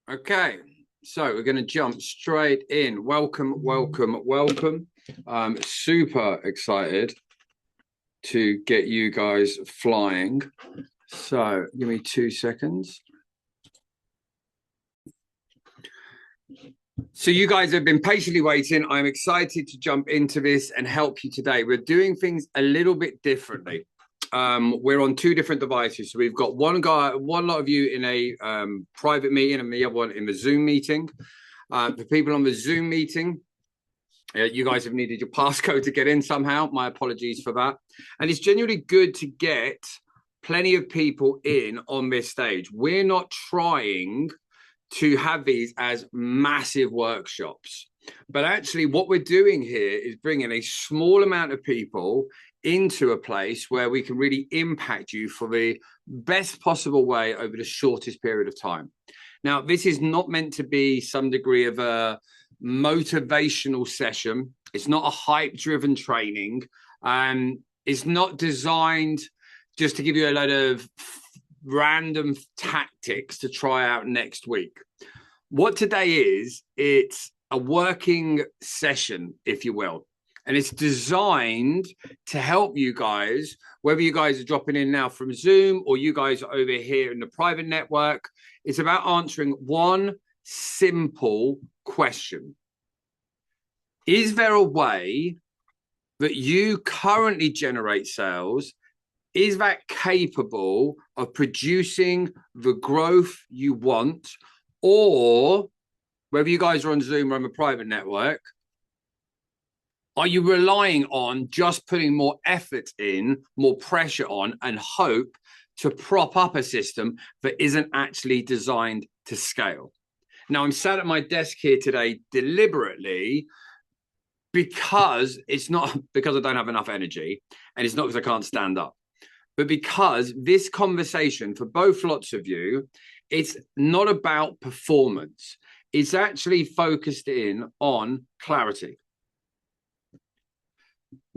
Okay, so we're going to jump straight in. Welcome, welcome, welcome. Super excited to get you guys flying. So give me 2 seconds. So you guys have been patiently waiting. I'm excited to jump into this and help you today. We're doing things a little bit differently. We're on 2 different devices. So we've got one lot of you in a private meeting and the other one in the Zoom meeting. For people on the Zoom meeting, you guys have needed your passcode to get in somehow. My apologies for that. And it's genuinely good to get plenty of people in on this stage. We're not trying to have these as massive workshops, but actually what we're doing here is bringing a small amount of people into a place where we can really impact you for the best possible way over the shortest period of time. Now, this is not meant to be some degree of a motivational session. It's not a hype-driven training. It's not designed just to give you a load of random tactics to try out next week. What today is, it's a working session, if you will. And it's designed to help you guys, whether you guys are dropping in now from Zoom or you guys are over here in the private network. It's about answering one simple question. Is there a way that you currently generate sales? Is that capable of producing the growth you want? Or whether you guys are on Zoom or on a private network, are you relying on just putting more effort in, more pressure on, and hope to prop up a system that isn't actually designed to scale? Now, I'm sat at my desk here today deliberately because it's not because I don't have enough energy, and it's not because I can't stand up, but because this conversation for both lots of you, it's not about performance. It's actually focused in on clarity.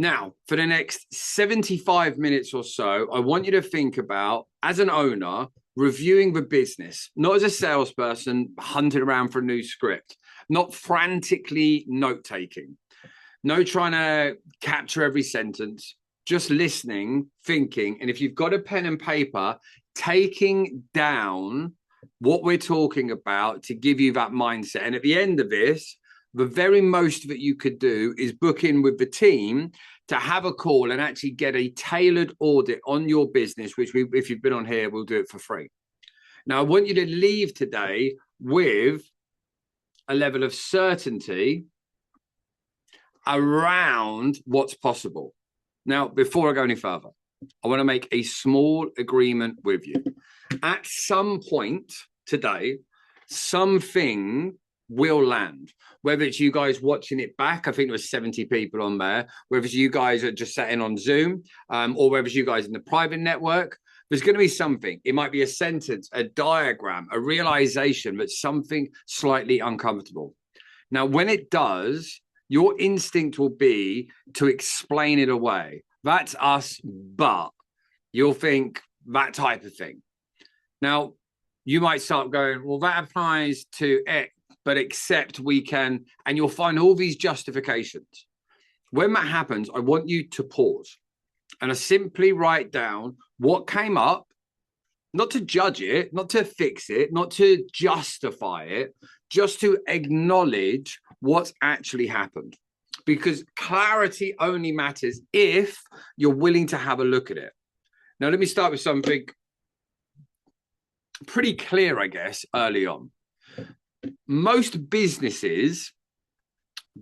Now, for the next 75 minutes or so, I want you to think about, as an owner, reviewing the business, not as a salesperson hunting around for a new script, not frantically note-taking, no trying to capture every sentence, just listening, thinking, and if you've got a pen and paper, taking down what we're talking about to give you that mindset. And at the end of this, the very most that you could do is book in with the team to have a call and actually get a tailored audit on your business, which if you've been on here, we'll do it for free. Now, I want you to leave today with a level of certainty around what's possible. Now, before I go any further, I want to make a small agreement with you. At some point today, something will land. Whether it's you guys watching it back, I think there was 70 people on there, whether it's you guys are just sat in on Zoom, or whether it's you guys in the private network, there's going to be something. It might be a sentence, a diagram, a realization that's something slightly uncomfortable. Now, when it does, your instinct will be to explain it away. That's us, but you'll think that type of thing. Now, you might start going, well, that applies to X, but except we can, and you'll find all these justifications. When that happens, I want you to pause and I simply write down what came up, not to judge it, not to fix it, not to justify it, just to acknowledge what's actually happened. Because clarity only matters if you're willing to have a look at it. Now, let me start with something pretty clear, I guess, early on. Most businesses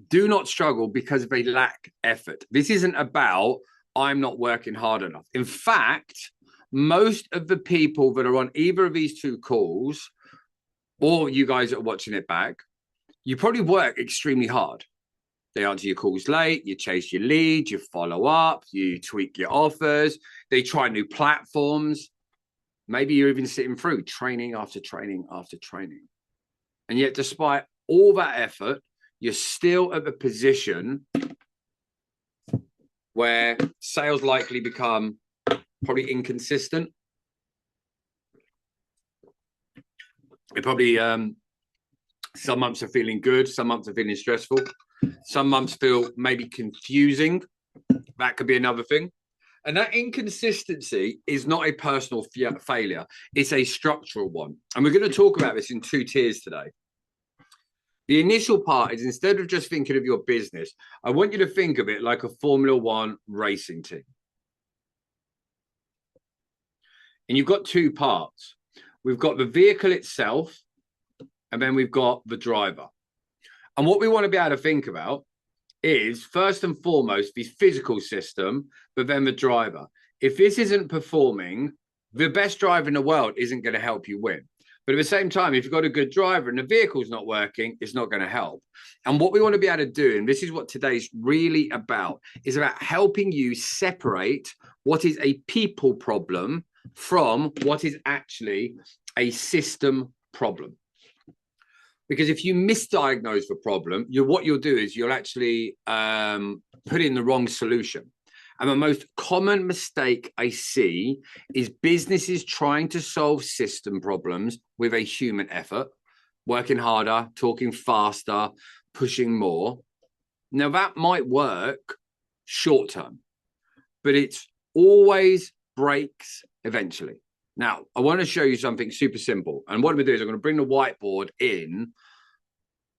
do not struggle because they lack effort. This isn't about, I'm not working hard enough. In fact, most of the people that are on either of these 2 calls, or you guys that are watching it back, you probably work extremely hard. They answer your calls late, you chase your leads, you follow up, you tweak your offers, they try new platforms. Maybe you're even sitting through training after training after training. And yet, despite all that effort, you're still at the position where sales likely become probably inconsistent. It probably Some months are feeling good. Some months are feeling stressful. Some months feel maybe confusing. That could be another thing. And that inconsistency is not a personal failure. It's a structural one. And we're going to talk about this in two tiers today. The initial part is, instead of just thinking of your business, I want you to think of it like a Formula One racing team. And you've got two parts. We've got the vehicle itself, and then we've got the driver. And what we want to be able to think about is, first and foremost, the physical system, but then the driver. If this isn't performing, the best driver in the world isn't going to help you win. But at the same time, if you've got a good driver and the vehicle's not working, it's not going to help. And what we want to be able to do, and this is what today's really about, is about helping you separate what is a people problem from what is actually a system problem. Because if you misdiagnose the problem, what you'll do is you'll actually put in the wrong solution. And the most common mistake I see is businesses trying to solve system problems with a human effort, working harder, talking faster, pushing more. Now, that might work short term, but it's always breaks eventually. Now, I want to show you something super simple. And what I'm going to do is I'm going to bring the whiteboard in,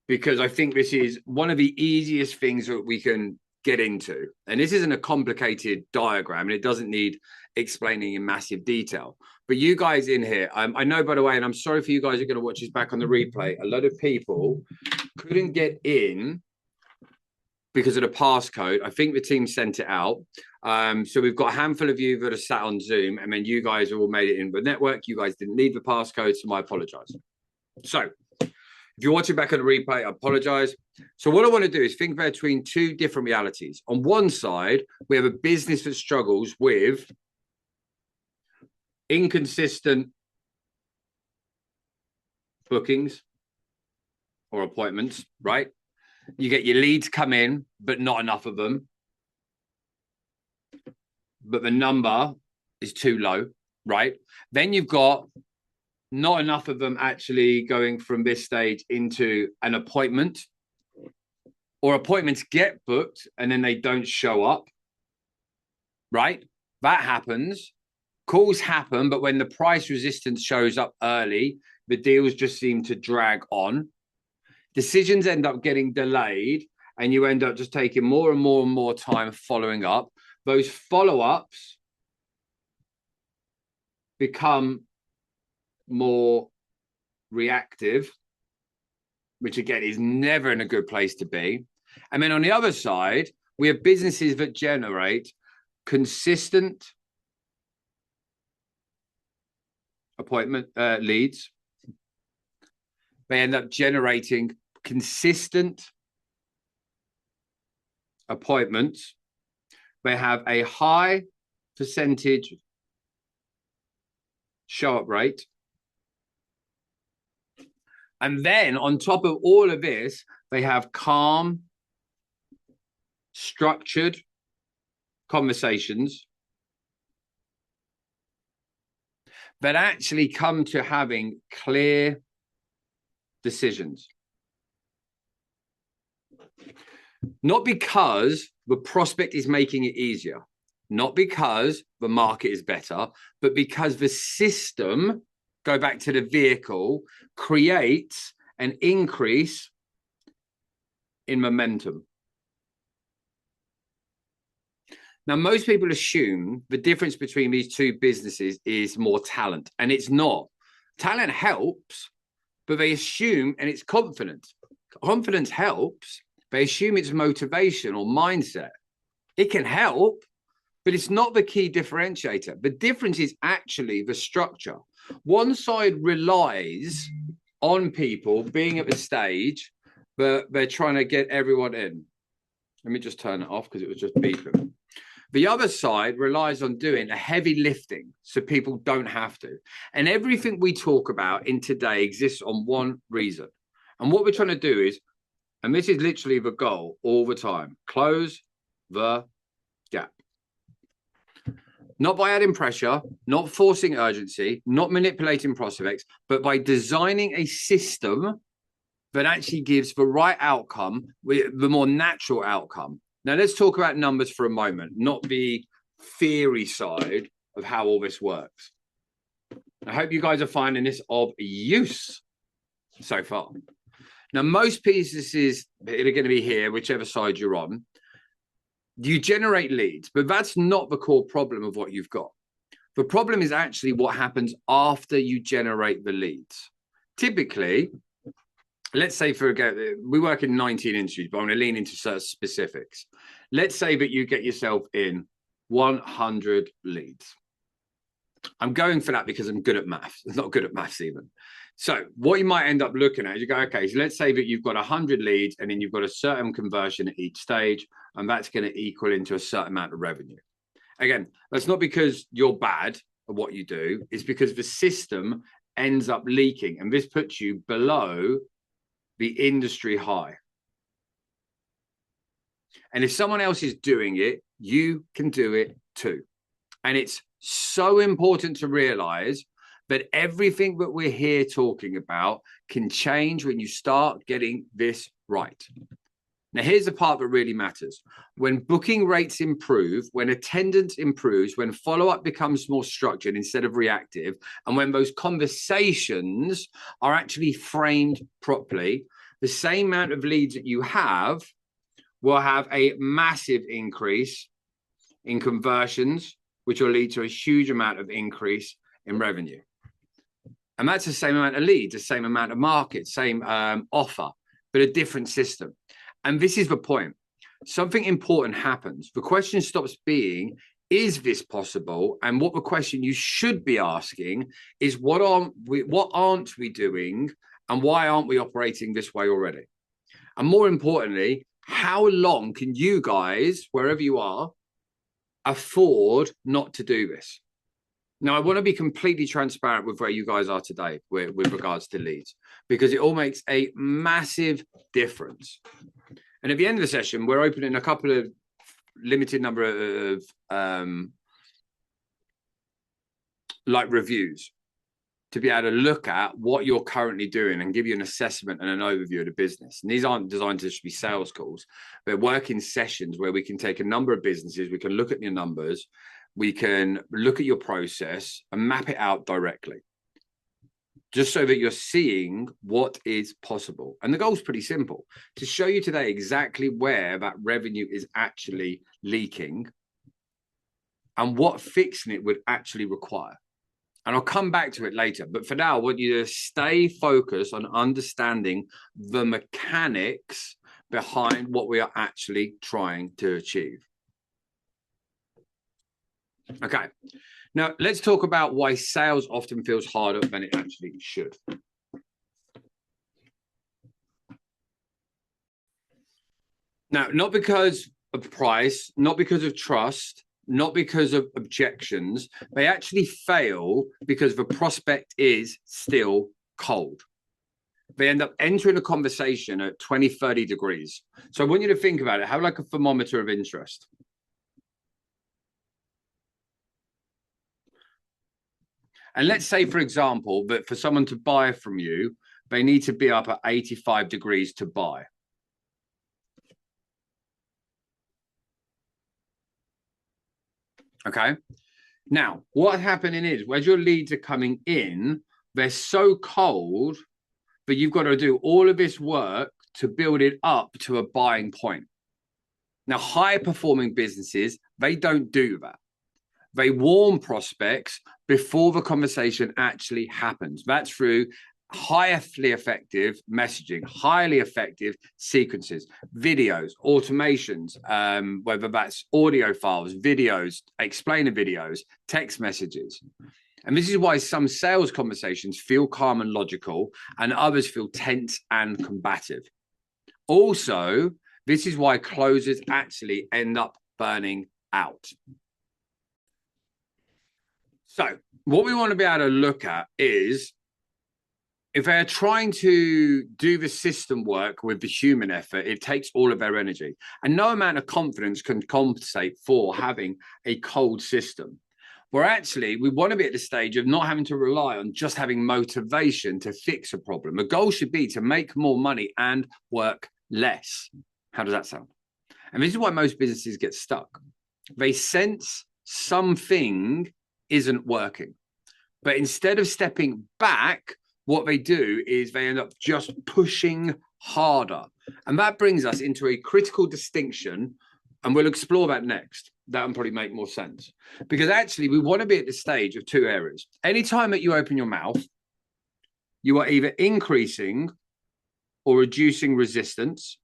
because I think this is one of the easiest things that we can get into. And this isn't a complicated diagram, and it doesn't need explaining in massive detail. But you guys in here, I know, by the way, and I'm sorry for you guys who are going to watch this back on the replay, a lot of people couldn't get in because of the passcode. I think the team sent it out. So we've got a handful of you that are sat on Zoom, and then you guys have all made it in the network. You guys didn't leave the passcode, so I apologize. So if you're watching back on the replay, I apologize. So what I want to do is think between two different realities. On one side, we have a business that struggles with inconsistent bookings or appointments, right? You get your leads come in, but not enough of them. But the number is too low, right? Then you've got not enough of them actually going from this stage into an appointment, or appointments get booked and then they don't show up, right? That happens. Calls happen, but when the price resistance shows up early, the deals just seem to drag on. Decisions end up getting delayed, and you end up just taking more and more and more time following up. Those follow-ups become more reactive, which again is never in a good place to be. And then on the other side, we have businesses that generate consistent appointment leads. They end up generating consistent appointments. They have a high percentage show-up rate. And then on top of all of this, they have calm, structured conversations that actually come to having clear decisions. Not because the prospect is making it easier, not because the market is better, but because the system, go back to the vehicle, creates an increase in momentum. Now, most people assume the difference between these two businesses is more talent, and it's not. Talent helps, but they assume, and it's confidence. Confidence helps. They assume it's motivation or mindset. It can help, but it's not the key differentiator. The difference is actually the structure. One side relies on people being at the stage, but they're trying to get everyone in. Let me just turn it off because it was just beeping. The other side relies on doing a heavy lifting so people don't have to. And everything we talk about in today exists on one reason. And what we're trying to do is, and this is literally the goal all the time, close the gap. Not by adding pressure, not forcing urgency, not manipulating prospects, but by designing a system but actually gives the right outcome, the more natural outcome. Now, let's talk about numbers for a moment, not the theory side of how all this works. I hope you guys are finding this of use so far. Now, most businesses that are going to be here, whichever side you're on, you generate leads, but that's not the core problem of what you've got. The problem is actually what happens after you generate the leads. Typically, let's say we work in 19 industries, but I'm going to lean into certain specifics. Let's say that you get yourself in 100 leads. I'm going for that because I'm good at maths. I'm not good at maths even. So what you might end up looking at is you go, okay, so let's say that you've got 100 leads and then you've got a certain conversion at each stage, and that's going to equal into a certain amount of revenue. Again, that's not because you're bad at what you do. It's because the system ends up leaking, and this puts you below the industry high. And if someone else is doing it, you can do it too. And it's so important to realize that everything that we're here talking about can change when you start getting this right. Now, here's the part that really matters. When booking rates improve, when attendance improves, when follow-up becomes more structured instead of reactive, and when those conversations are actually framed properly, the same amount of leads that you have will have a massive increase in conversions, which will lead to a huge amount of increase in revenue. And that's the same amount of leads, the same amount of market, same offer, but a different system. And this is the point. Something important happens. The question stops being, is this possible? And what the question you should be asking is, what aren't we doing? And why aren't we operating this way already? And more importantly, how long can you guys, wherever you are, afford not to do this? Now, I want to be completely transparent with where you guys are today with regards to leads, because it all makes a massive difference. And at the end of the session, we're opening a couple of limited number of reviews to be able to look at what you're currently doing and give you an assessment and an overview of the business. And these aren't designed to just be sales calls. They're working sessions where we can take a number of businesses, we can look at your numbers, we can look at your process and map it out directly, just so that you're seeing what is possible. And the goal is pretty simple: to show you today exactly where that revenue is actually leaking and what fixing it would actually require. And I'll come back to it later. But for now, I want you to stay focused on understanding the mechanics behind what we are actually trying to achieve. Okay, now let's talk about why sales often feels harder than it actually should. Now, not because of price, not because of trust, not because of objections. They actually fail because the prospect is still cold. They end up entering a conversation at 20, 30 degrees. So I want you to think about it. Have like a thermometer of interest. And let's say, for example, that for someone to buy from you, they need to be up at 85 degrees to buy. Okay. Now, what's happening is, as your leads are coming in, they're so cold that you've got to do all of this work to build it up to a buying point. Now, high-performing businesses, they don't do that. They warm prospects before the conversation actually happens. That's through highly effective messaging, highly effective sequences, videos, automations, whether that's audio files, videos, explainer videos, text messages. And this is why some sales conversations feel calm and logical, and others feel tense and combative. Also, this is why closers actually end up burning out. So what we want to be able to look at is, if they're trying to do the system work with the human effort, it takes all of their energy. And no amount of confidence can compensate for having a cold system. where actually we want to be at the stage of not having to rely on just having motivation to fix a problem. The goal should be to make more money and work less. How does that sound? And this is why most businesses get stuck. They sense something isn't working, but instead of stepping back, what they do is they end up just pushing harder. And that brings us into a critical distinction, and we'll explore that next. That will probably make more sense, because actually we want to be at the stage of two areas. Anytime that you open your mouth, you are either increasing or reducing resistance,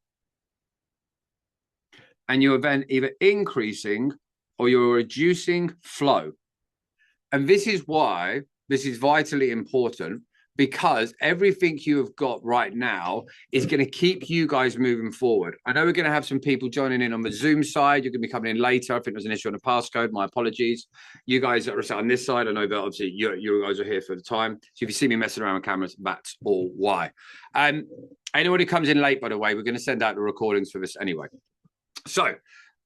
and you're then either increasing or you're reducing flow. And this is why this is vitally important, because everything you have got right now is going to keep you guys moving forward. I know we're going to have some people joining in on the Zoom side. You're going to be coming in later. I think there's an issue on the passcode. My apologies. You guys that are sat on this side, I know that obviously you guys are here for the time. So if you see me messing around with cameras, that's all why. Anyone who comes in late, by the way, we're going to send out the recordings for this anyway. So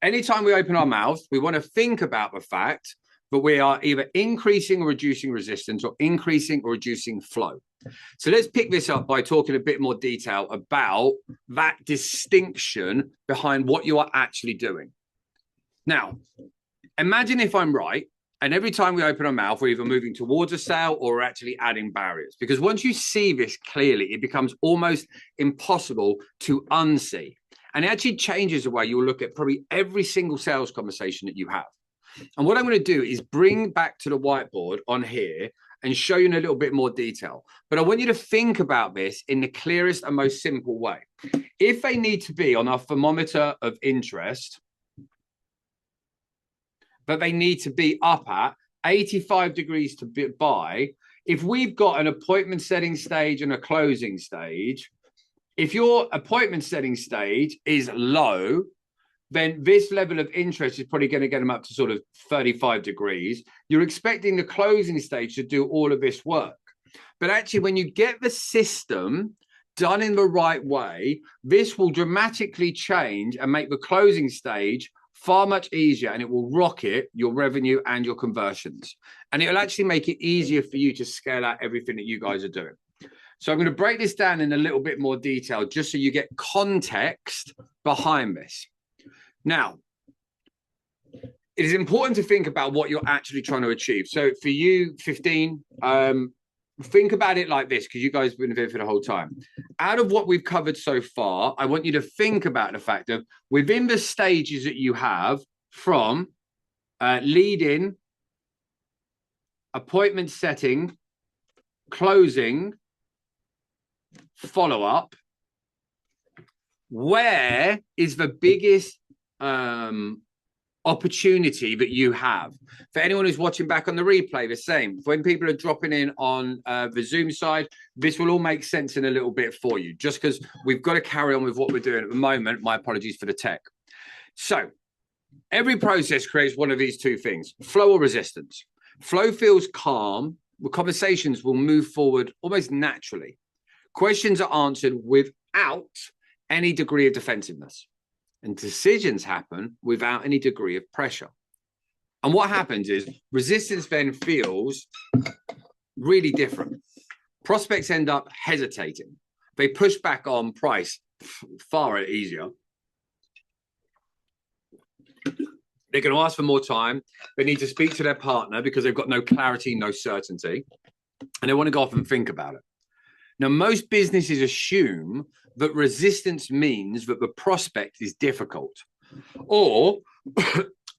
anytime we open our mouths, we want to think about the fact but we are either increasing or reducing resistance or increasing or reducing flow. So let's pick this up by talking a bit more detail about that distinction behind what you are actually doing. Now, imagine if I'm right, and every time we open our mouth, we're either moving towards a sale or we're actually adding barriers. Because once you see this clearly, it becomes almost impossible to unsee. And it actually changes the way you'll look at probably every single sales conversation that you have. And what I'm going to do is bring back to the whiteboard on here and show you in a little bit more detail. But I want you to think about this in the clearest and most simple way. If they need to be on our thermometer of interest, but they need to be up at 85 degrees to buy, if we've got an appointment setting stage and a closing stage, if your appointment setting stage is low, then this level of interest is probably going to get them up to sort of 35 degrees. You're expecting the closing stage to do all of this work. But actually, when you get the system done in the right way, this will dramatically change and make the closing stage far much easier, and it will rocket your revenue and your conversions. And it'll actually make it easier for you to scale out everything that you guys are doing. So I'm going to break this down in a little bit more detail, just so you get context behind this. Now, it is important to think about what you're actually trying to achieve. So for you, 15, think about it like this, because you guys have been here for the whole time. Out of what we've covered so far, I want you to think about the fact of within the stages that you have from lead-in, appointment setting, closing, follow-up, where is the biggest opportunity that you have? For anyone who's watching back on the replay, the same. When people are dropping in on the Zoom side, this will all make sense in a little bit for you, just because we've got to carry on with what we're doing at the moment. My apologies for the tech. So every process creates one of these two things: flow or resistance. Flow feels calm. Conversations will move forward almost naturally. Questions are answered without any degree of defensiveness. And decisions happen without any degree of pressure. And what happens is resistance then feels really different. Prospects end up hesitating. They push back on price far easier. They're going to ask for more time. They need to speak to their partner because they've got no clarity, no certainty. And they want to go off and think about it. Now, most businesses assume that resistance means that the prospect is difficult or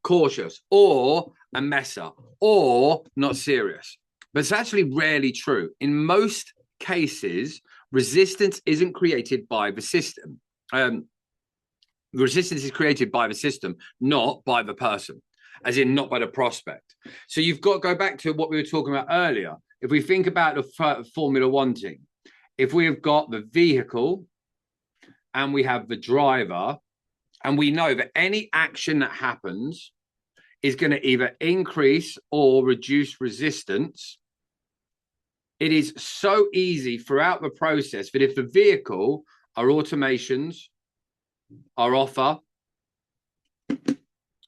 cautious or a messer or not serious. But it's actually rarely true. In most cases, resistance isn't created by the system. Resistance is created by the system, not by the person, as in not by the prospect. So you've got to go back to what we were talking about earlier. If we think about the Formula One team, if we have got the vehicle and we have the driver, and we know that any action that happens is going to either increase or reduce resistance, it is so easy throughout the process that if the vehicle, our automations, our offer,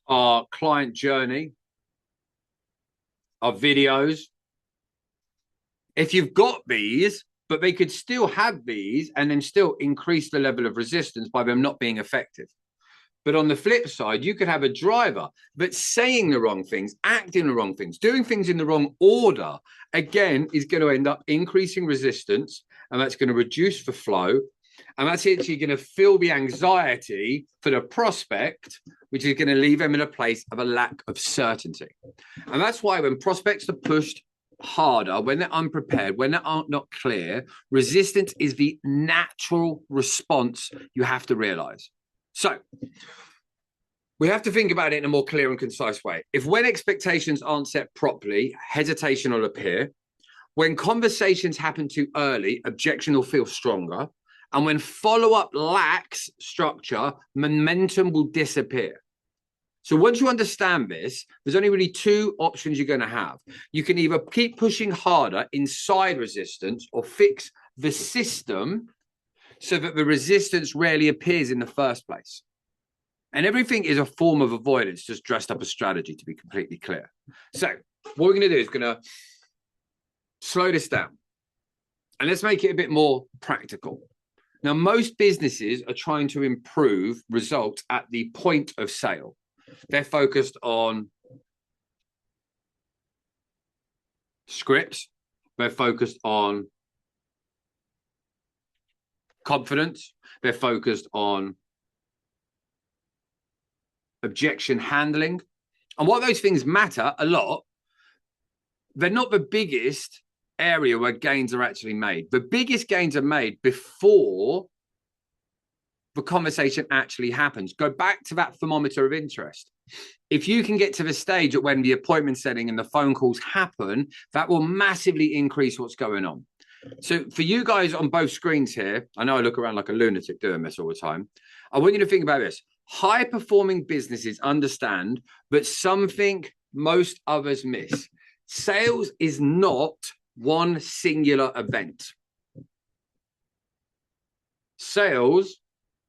our client journey, of videos. If you've got these, but they could still have these and then still increase the level of resistance by them not being effective. But on the flip side, you could have a driver that's saying the wrong things, acting the wrong things, doing things in the wrong order. Again, is going to end up increasing resistance, and that's going to reduce the flow. And that's actually going to fill the anxiety for the prospect, which is going to leave them in a place of a lack of certainty. And that's why when prospects are pushed harder, when they're unprepared, when they are not clear, resistance is the natural response you have to realize. So we have to think about it in a more clear and concise way. If when expectations aren't set properly, hesitation will appear. When conversations happen too early, objection will feel stronger. And when follow-up lacks structure, momentum will disappear. So once you understand this, there's only really two options you're going to have. You can either keep pushing harder inside resistance or fix the system so that the resistance rarely appears in the first place. And everything is a form of avoidance, just dressed up as strategy, to be completely clear. So what we're going to do is going to slow this down. And let's make it a bit more practical. Now, most businesses are trying to improve results at the point of sale. They're focused on scripts. They're focused on confidence. They're focused on objection handling. And while those things matter a lot, they're not the biggest area where gains are actually made. The biggest gains are made before the conversation actually happens. Go back to that thermometer of interest. If you can get to the stage at when the appointment setting and the phone calls happen, that will massively increase what's going on. So for you guys on both screens here, I know I look around like a lunatic doing this all the time. I want you to think about this. High-performing businesses understand that something most others miss. Sales is not one singular event. Sales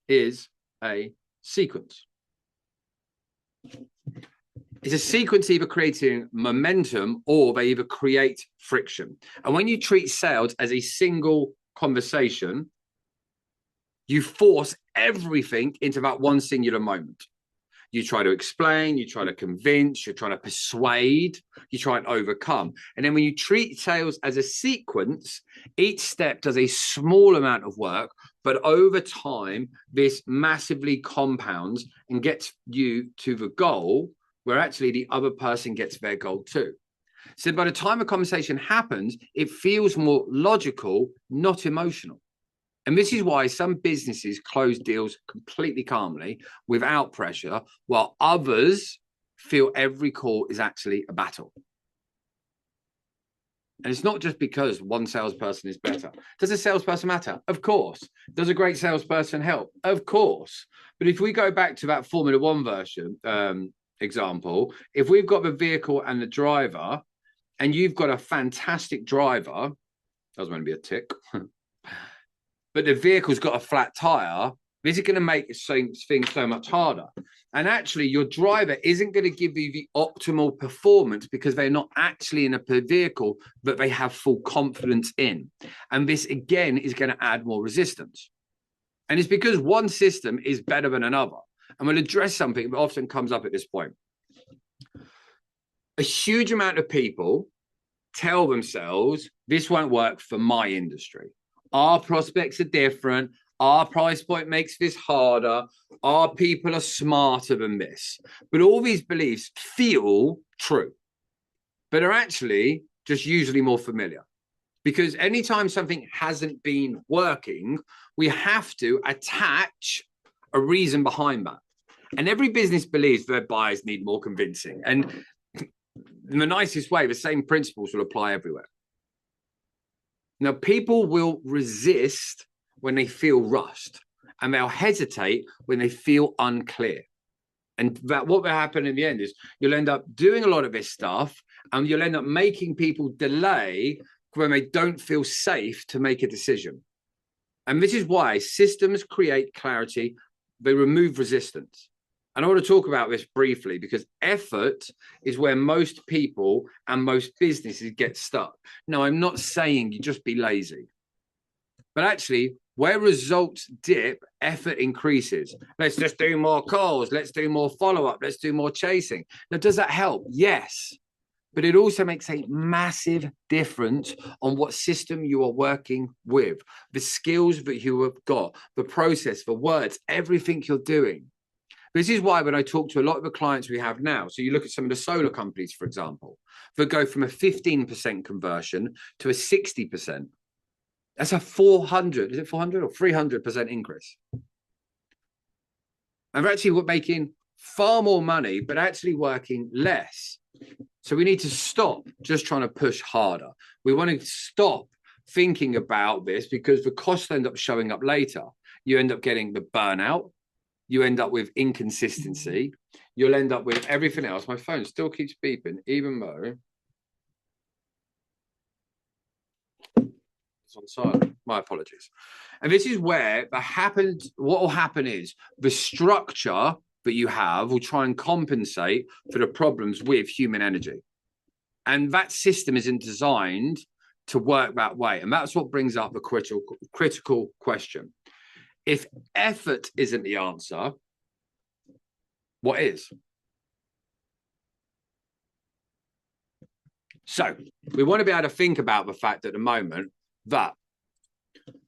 is a sequence. It's a sequence either creating momentum or they either create friction. And when you treat sales as a single conversation, you force everything into that one singular moment. You try to explain, you try to convince, you're trying to persuade, you try and overcome. And then when you treat sales as a sequence, each step does a small amount of work, but over time, this massively compounds and gets you to the goal where actually the other person gets their goal too. So by the time a conversation happens, it feels more logical, not emotional. And this is why some businesses close deals completely calmly without pressure, while others feel every call is actually a battle. And it's not just because one salesperson is better. Does a salesperson matter? Of course. Does a great salesperson help? Of course. But if we go back to that Formula One version example, if we've got the vehicle and the driver, and you've got a fantastic driver, that was going to be a tick, but the vehicle's got a flat tire, this is going to make things so much harder. And actually, your driver isn't going to give you the optimal performance because they're not actually in a vehicle that they have full confidence in. And this, again, is going to add more resistance. And it's because one system is better than another. And we'll address something that often comes up at this point. A huge amount of people tell themselves, this won't work for my industry. Our prospects are different. Our price point makes this harder. Our people are smarter than this. But all these beliefs feel true, but are actually just usually more familiar. Because anytime something hasn't been working, we have to attach a reason behind that. And every business believes their buyers need more convincing. And in the nicest way, the same principles will apply everywhere. Now, people will resist when they feel rushed, and they'll hesitate when they feel unclear. And that what will happen in the end is you'll end up doing a lot of this stuff, and you'll end up making people delay when they don't feel safe to make a decision. And this is why systems create clarity. They remove resistance. And I want to talk about this briefly because effort is where most people and most businesses get stuck. Now, I'm not saying you just be lazy, but actually, where results dip, effort increases. Let's just do more calls. Let's do more follow-up. Let's do more chasing. Now, does that help? Yes. But it also makes a massive difference on what system you are working with, the skills that you have got, the process, the words, everything you're doing. This is why when I talk to a lot of the clients we have now, so you look at some of the solar companies, for example, that go from a 15% conversion to a 60%. That's a 400, is it 400 or 300% increase? And we're actually making far more money, but actually working less. So we need to stop just trying to push harder. We want to stop thinking about this because the costs end up showing up later. You end up getting the burnout. You end up with inconsistency. You'll end up with everything else. My phone still keeps beeping, even though it's on silent. My apologies. And this is where what will happen is the structure that you have will try and compensate for the problems with human energy. And that system isn't designed to work that way. And that's what brings up the critical question. If effort isn't the answer, what is? So we want to be able to think about the fact at the moment that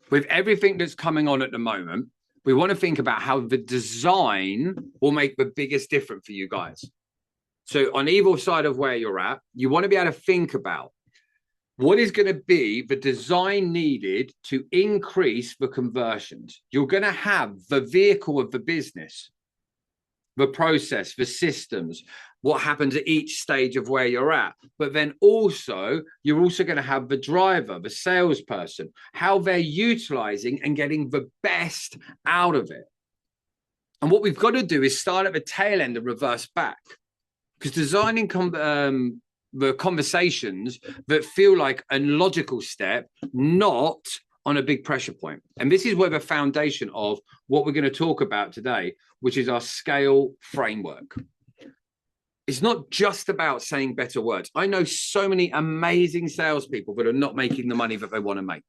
with everything that's coming on at the moment, we want to think about how the design will make the biggest difference for you guys. So on either side of where you're at, you want to be able to think about what is going to be the design needed to increase the conversions. You're going to have the vehicle of the business, the process, the systems, what happens at each stage of where you're at. But then also, you're also going to have the driver, the salesperson, how they're utilizing and getting the best out of it. And what we've got to do is start at the tail end and reverse back. Because designing the conversations that feel like a logical step, not on a big pressure point. And this is where the foundation of what we're going to talk about today, which is our scale framework. It's not just about saying better words. I know so many amazing salespeople that are not making the money that they want to make.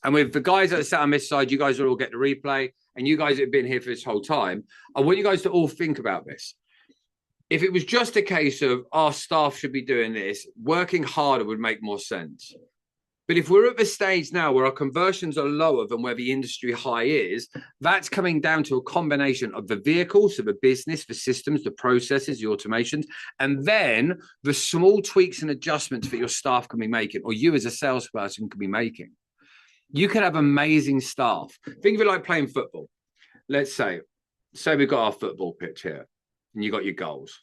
And with the guys that are sat on this side, you guys will all get the replay. And you guys that have been here for this whole time, I want you guys to all think about this. If it was just a case of our staff should be doing this, working harder would make more sense. But if we're at the stage now where our conversions are lower than where the industry high is, that's coming down to a combination of the vehicles, so the business, the systems, the processes, the automations, and then the small tweaks and adjustments that your staff can be making, or you as a salesperson can be making. You can have amazing staff. Think of it like playing football. Let's say we've got our football pitch here. And you got your goals.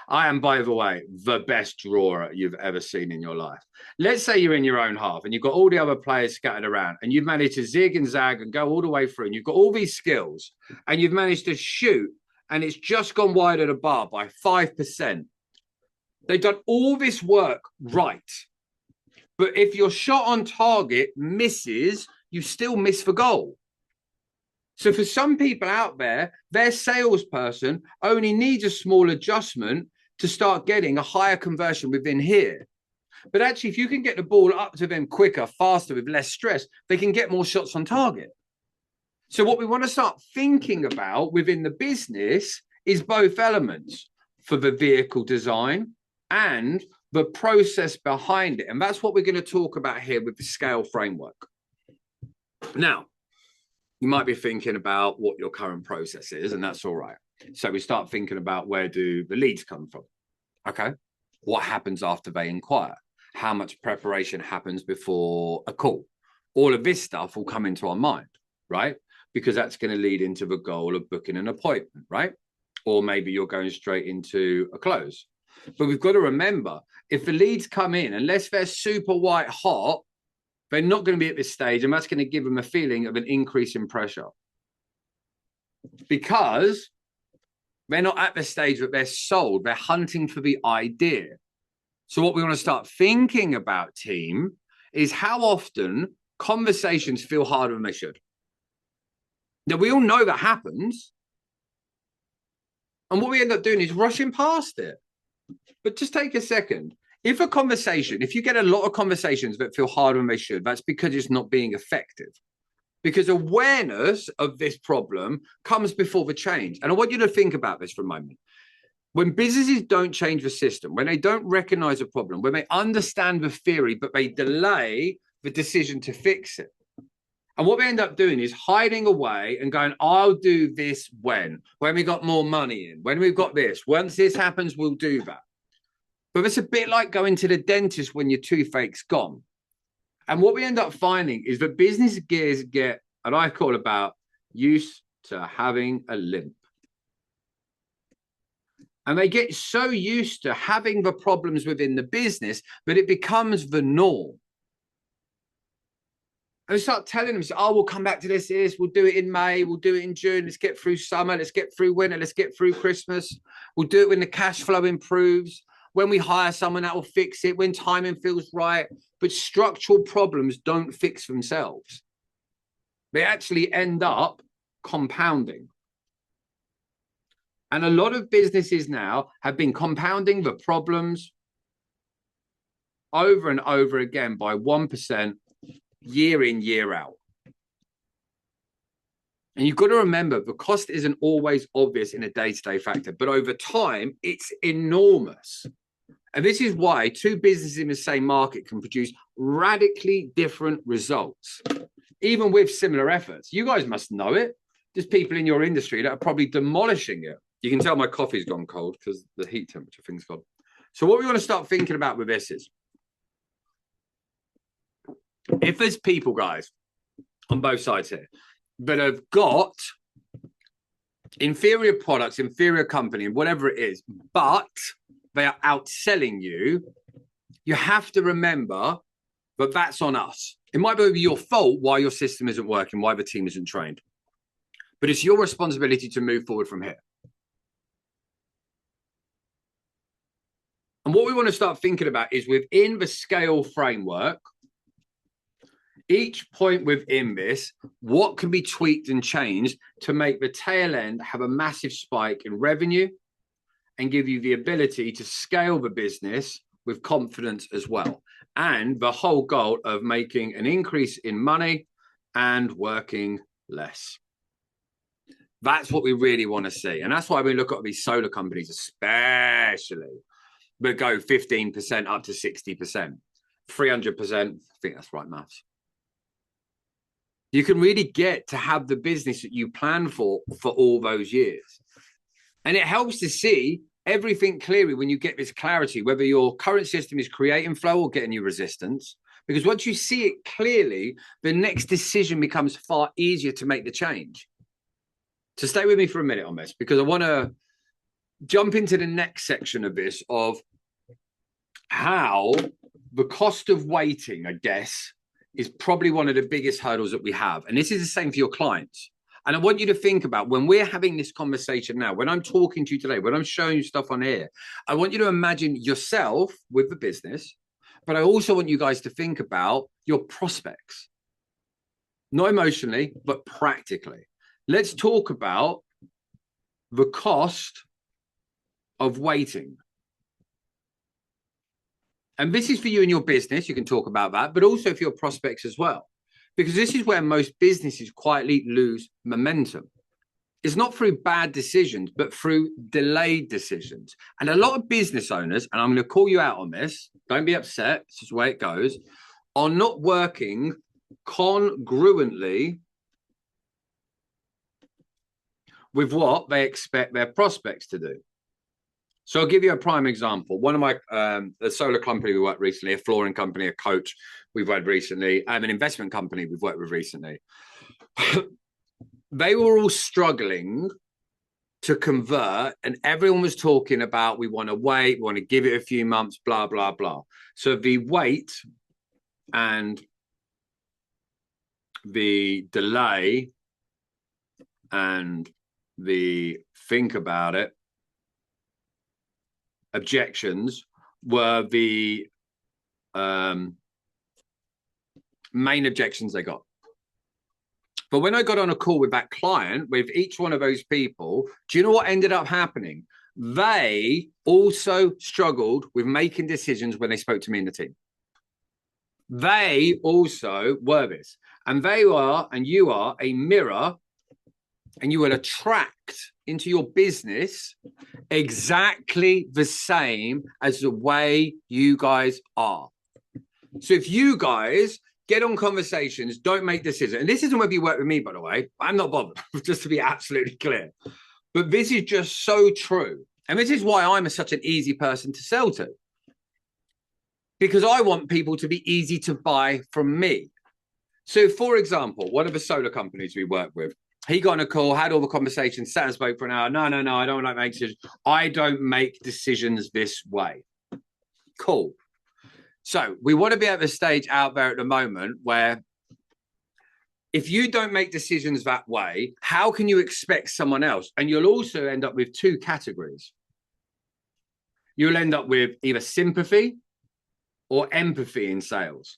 I am, by the way, the best drawer you've ever seen in your life. Let's say you're in your own half and you've got all the other players scattered around and you've managed to zig and zag and go all the way through and you've got all these skills and you've managed to shoot and it's just gone wide of the bar by 5%. They've done all this work right. But if your shot on target misses, you still miss the goal. So for some people out there, their salesperson only needs a small adjustment to start getting a higher conversion within here. But actually, if you can get the ball up to them quicker, faster, with less stress, they can get more shots on target. So what we want to start thinking about within the business is both elements for the vehicle design and the process behind it. And that's what we're going to talk about here with the scale framework. Now, you might be thinking about what your current process is, and that's all right. So we start thinking about where do the leads come from? Okay. What happens after they inquire? How much preparation happens before a call? All of this stuff will come into our mind, right? Because that's going to lead into the goal of booking an appointment, right? Or maybe you're going straight into a close. But we've got to remember, if the leads come in, unless they're super white hot, they're not going to be at this stage, and that's going to give them a feeling of an increase in pressure. Because they're not at the stage that they're sold. They're hunting for the idea. So what we want to start thinking about, team, is how often conversations feel harder than they should. Now, we all know that happens. And what we end up doing is rushing past it. But just take a second. If you get a lot of conversations that feel harder than they should, that's because it's not being effective. Because awareness of this problem comes before the change. And I want you to think about this for a moment. When businesses don't change the system, when they don't recognize a problem, when they understand the theory, but they delay the decision to fix it. And what we end up doing is hiding away and going, I'll do this when we got more money in, when we've got this, once this happens, we'll do that. But it's a bit like going to the dentist when your toothache's gone. And what we end up finding is that business gears get, and I call about, used to having a limp. And they get so used to having the problems within the business that it becomes the norm. And we start telling them, oh, we'll come back to this, we'll do it in May, we'll do it in June, let's get through summer, let's get through winter, let's get through Christmas. We'll do it when the cash flow improves, when we hire someone that will fix it, when timing feels right. But structural problems don't fix themselves. They actually end up compounding. And a lot of businesses now have been compounding the problems over and over again by 1%. Year in, year out. And you've got to remember, the cost isn't always obvious in a day-to-day factor, but over time, it's enormous. And this is why two businesses in the same market can produce radically different results, even with similar efforts. You guys must know it. There's people in your industry that are probably demolishing it. You can tell my coffee's gone cold because the heat temperature thing's gone. So what we want to start thinking about with this is, if there's people, guys, on both sides here, that have got inferior products, inferior company, whatever it is, but they are outselling you, you have to remember that that's on us. It might be your fault why your system isn't working, why the team isn't trained. But it's your responsibility to move forward from here. And what we want to start thinking about is within the scale framework, each point within this, what can be tweaked and changed to make the tail end have a massive spike in revenue and give you the ability to scale the business with confidence as well. And the whole goal of making an increase in money and working less. That's what we really want to see. And that's why we look at these solar companies, especially, that go 15% up to 60%, 300%. I think that's right maths. You can really get to have the business that you plan for all those years. And it helps to see everything clearly when you get this clarity, whether your current system is creating flow or getting you resistance. Because once you see it clearly, the next decision becomes far easier to make the change. So stay with me for a minute on this, because I want to jump into the next section of this, of how the cost of waiting, I guess, is probably one of the biggest hurdles that we have. And this is the same for your clients. And I want you to think about, when we're having this conversation now, when I'm talking to you today, when I'm showing you stuff on here, I want you to imagine yourself with the business, but I also want you guys to think about your prospects. Not emotionally, but practically. Let's talk about the cost of waiting. And this is for you and your business. You can talk about that, but also for your prospects as well. Because this is where most businesses quietly lose momentum. It's not through bad decisions, but through delayed decisions. And a lot of business owners, and I'm going to call you out on this, don't be upset, this is the way it goes, are not working congruently with what they expect their prospects to do. So I'll give you a prime example. One of my, a solar company we worked recently, a flooring company, a coach we've worked recently, an investment company we've worked with recently. They were all struggling to convert, and everyone was talking about, we want to wait, we want to give it a few months, blah, blah, blah. So the wait and the delay and the think about it objections were the main objections they got. But when I got on a call with that client, with each one of those people, do you know what ended up happening? They also struggled with making decisions when they spoke to me in the team. They also were this. And they are, and you are a mirror, and you will attract into your business exactly the same as the way you guys are. So if you guys get on conversations, don't make decisions. And this isn't whether you work with me, by the way. I'm not bothered, just to be absolutely clear. But this is just so true. And this is why I'm such an easy person to sell to. Because I want people to be easy to buy from me. So, for example, one of the solar companies we work with, he got on a call, had all the conversations, sat and spoke for an hour. No, I don't like make decisions. I don't make decisions this way. Cool. So we want to be at the stage out there at the moment where if you don't make decisions that way, how can you expect someone else? And you'll also end up with two categories. You'll end up with either sympathy or empathy in sales.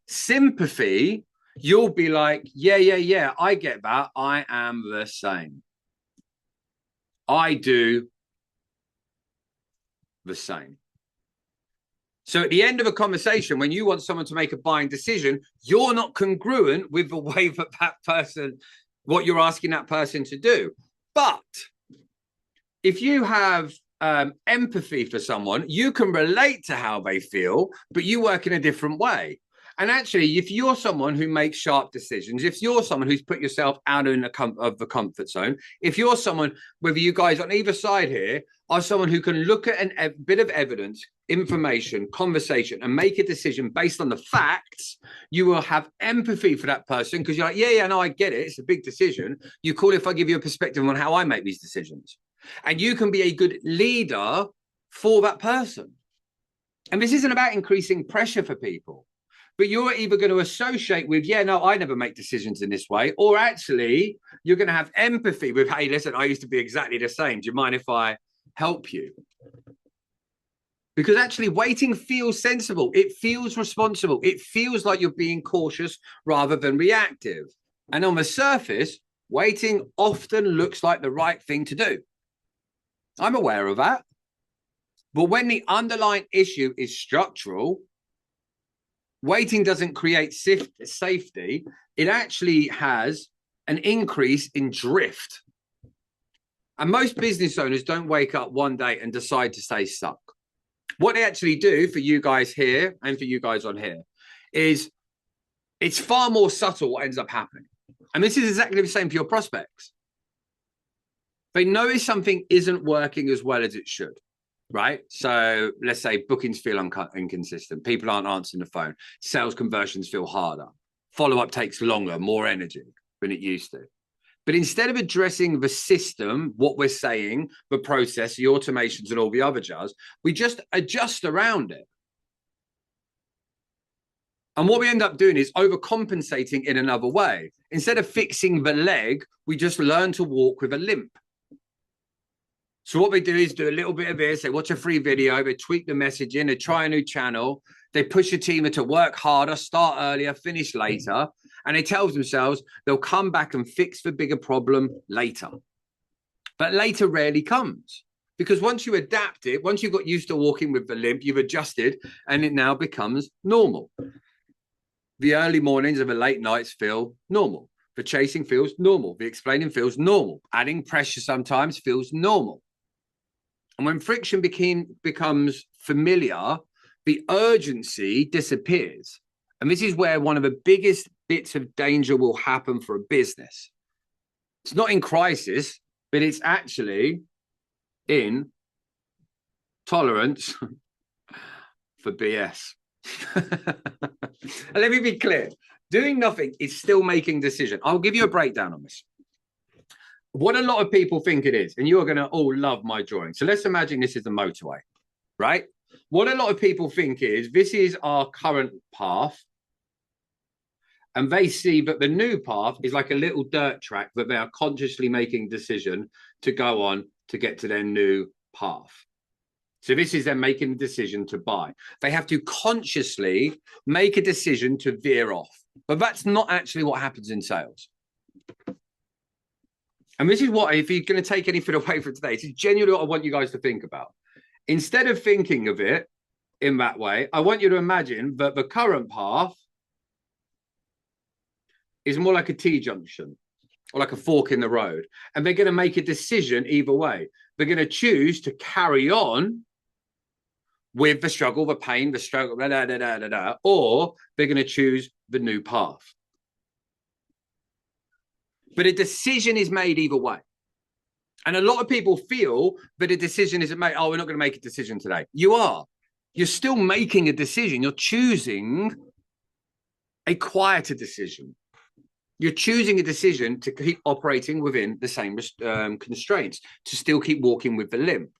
Sympathy, you'll be like, yeah, I get that. I am the same. I do the same. So at the end of a conversation, when you want someone to make a buying decision, you're not congruent with the way that that person, what you're asking that person to do. But if you have empathy for someone, you can relate to how they feel, but you work in a different way. And actually, if you're someone who makes sharp decisions, if you're someone who's put yourself out of the comfort zone, if you're someone, whether you guys on either side here are someone who can look at a bit of evidence, information, conversation, and make a decision based on the facts, you will have empathy for that person because you're like, yeah, no, I get it. It's a big decision. You call it if I give you a perspective on how I make these decisions. And you can be a good leader for that person. And this isn't about increasing pressure for people, but you're either going to associate with, yeah, no, I never make decisions in this way, or actually you're going to have empathy with, hey, listen, I used to be exactly the same. Do you mind if I help you? Because actually waiting feels sensible. It feels responsible. It feels like you're being cautious rather than reactive. And on the surface, waiting often looks like the right thing to do. I'm aware of that. But when the underlying issue is structural, waiting doesn't create safety. It actually has an increase in drift. And most business owners don't wake up one day and decide to stay stuck. What they actually do for you guys here and for you guys on here is it's far more subtle what ends up happening. And this is exactly the same for your prospects. They notice something isn't working as well as it should, right? So let's say bookings feel inconsistent. People aren't answering the phone. Sales conversions feel harder. Follow-up takes longer, more energy than it used to. But instead of addressing the system, what we're saying, the process, the automations and all the other jazz, we just adjust around it. And what we end up doing is overcompensating in another way. Instead of fixing the leg, we just learn to walk with a limp. So what they do is do a little bit of this, they watch a free video, they tweak the messaging, they try a new channel, they push a team to work harder, start earlier, finish later, and they tell themselves they'll come back and fix the bigger problem later. But later rarely comes, because once you adapt it, once you've got used to walking with the limp, you've adjusted, and it now becomes normal. The early mornings and the late nights feel normal. The chasing feels normal. The explaining feels normal. Adding pressure sometimes feels normal. And when friction becomes familiar, the urgency disappears. And this is where one of the biggest bits of danger will happen for a business. It's not in crisis, but it's actually in tolerance for BS. And let me be clear. Doing nothing is still making decision. I'll give you a breakdown on this. What a lot of people think it is, and you're going to all love my drawing. So let's imagine this is the motorway, right? What a lot of people think is this is our current path, and they see that the new path is like a little dirt track that they are consciously making a decision to go on to get to their new path. So this is them making the decision to buy. They have to consciously make a decision to veer off. But that's not actually what happens in sales. And this is what, if you're going to take anything away from today, it's genuinely what I want you guys to think about. Instead of thinking of it in that way, I want you to imagine that the current path is more like a T-junction or like a fork in the road. And they're going to make a decision either way. They're going to choose to carry on with the struggle, the pain, the struggle, or they're going to choose the new path. But a decision is made either way. And a lot of people feel that a decision isn't made. Oh, we're not going to make a decision today. You are. You're still making a decision. You're choosing a quieter decision. You're choosing a decision to keep operating within the same constraints, to still keep walking with the limp.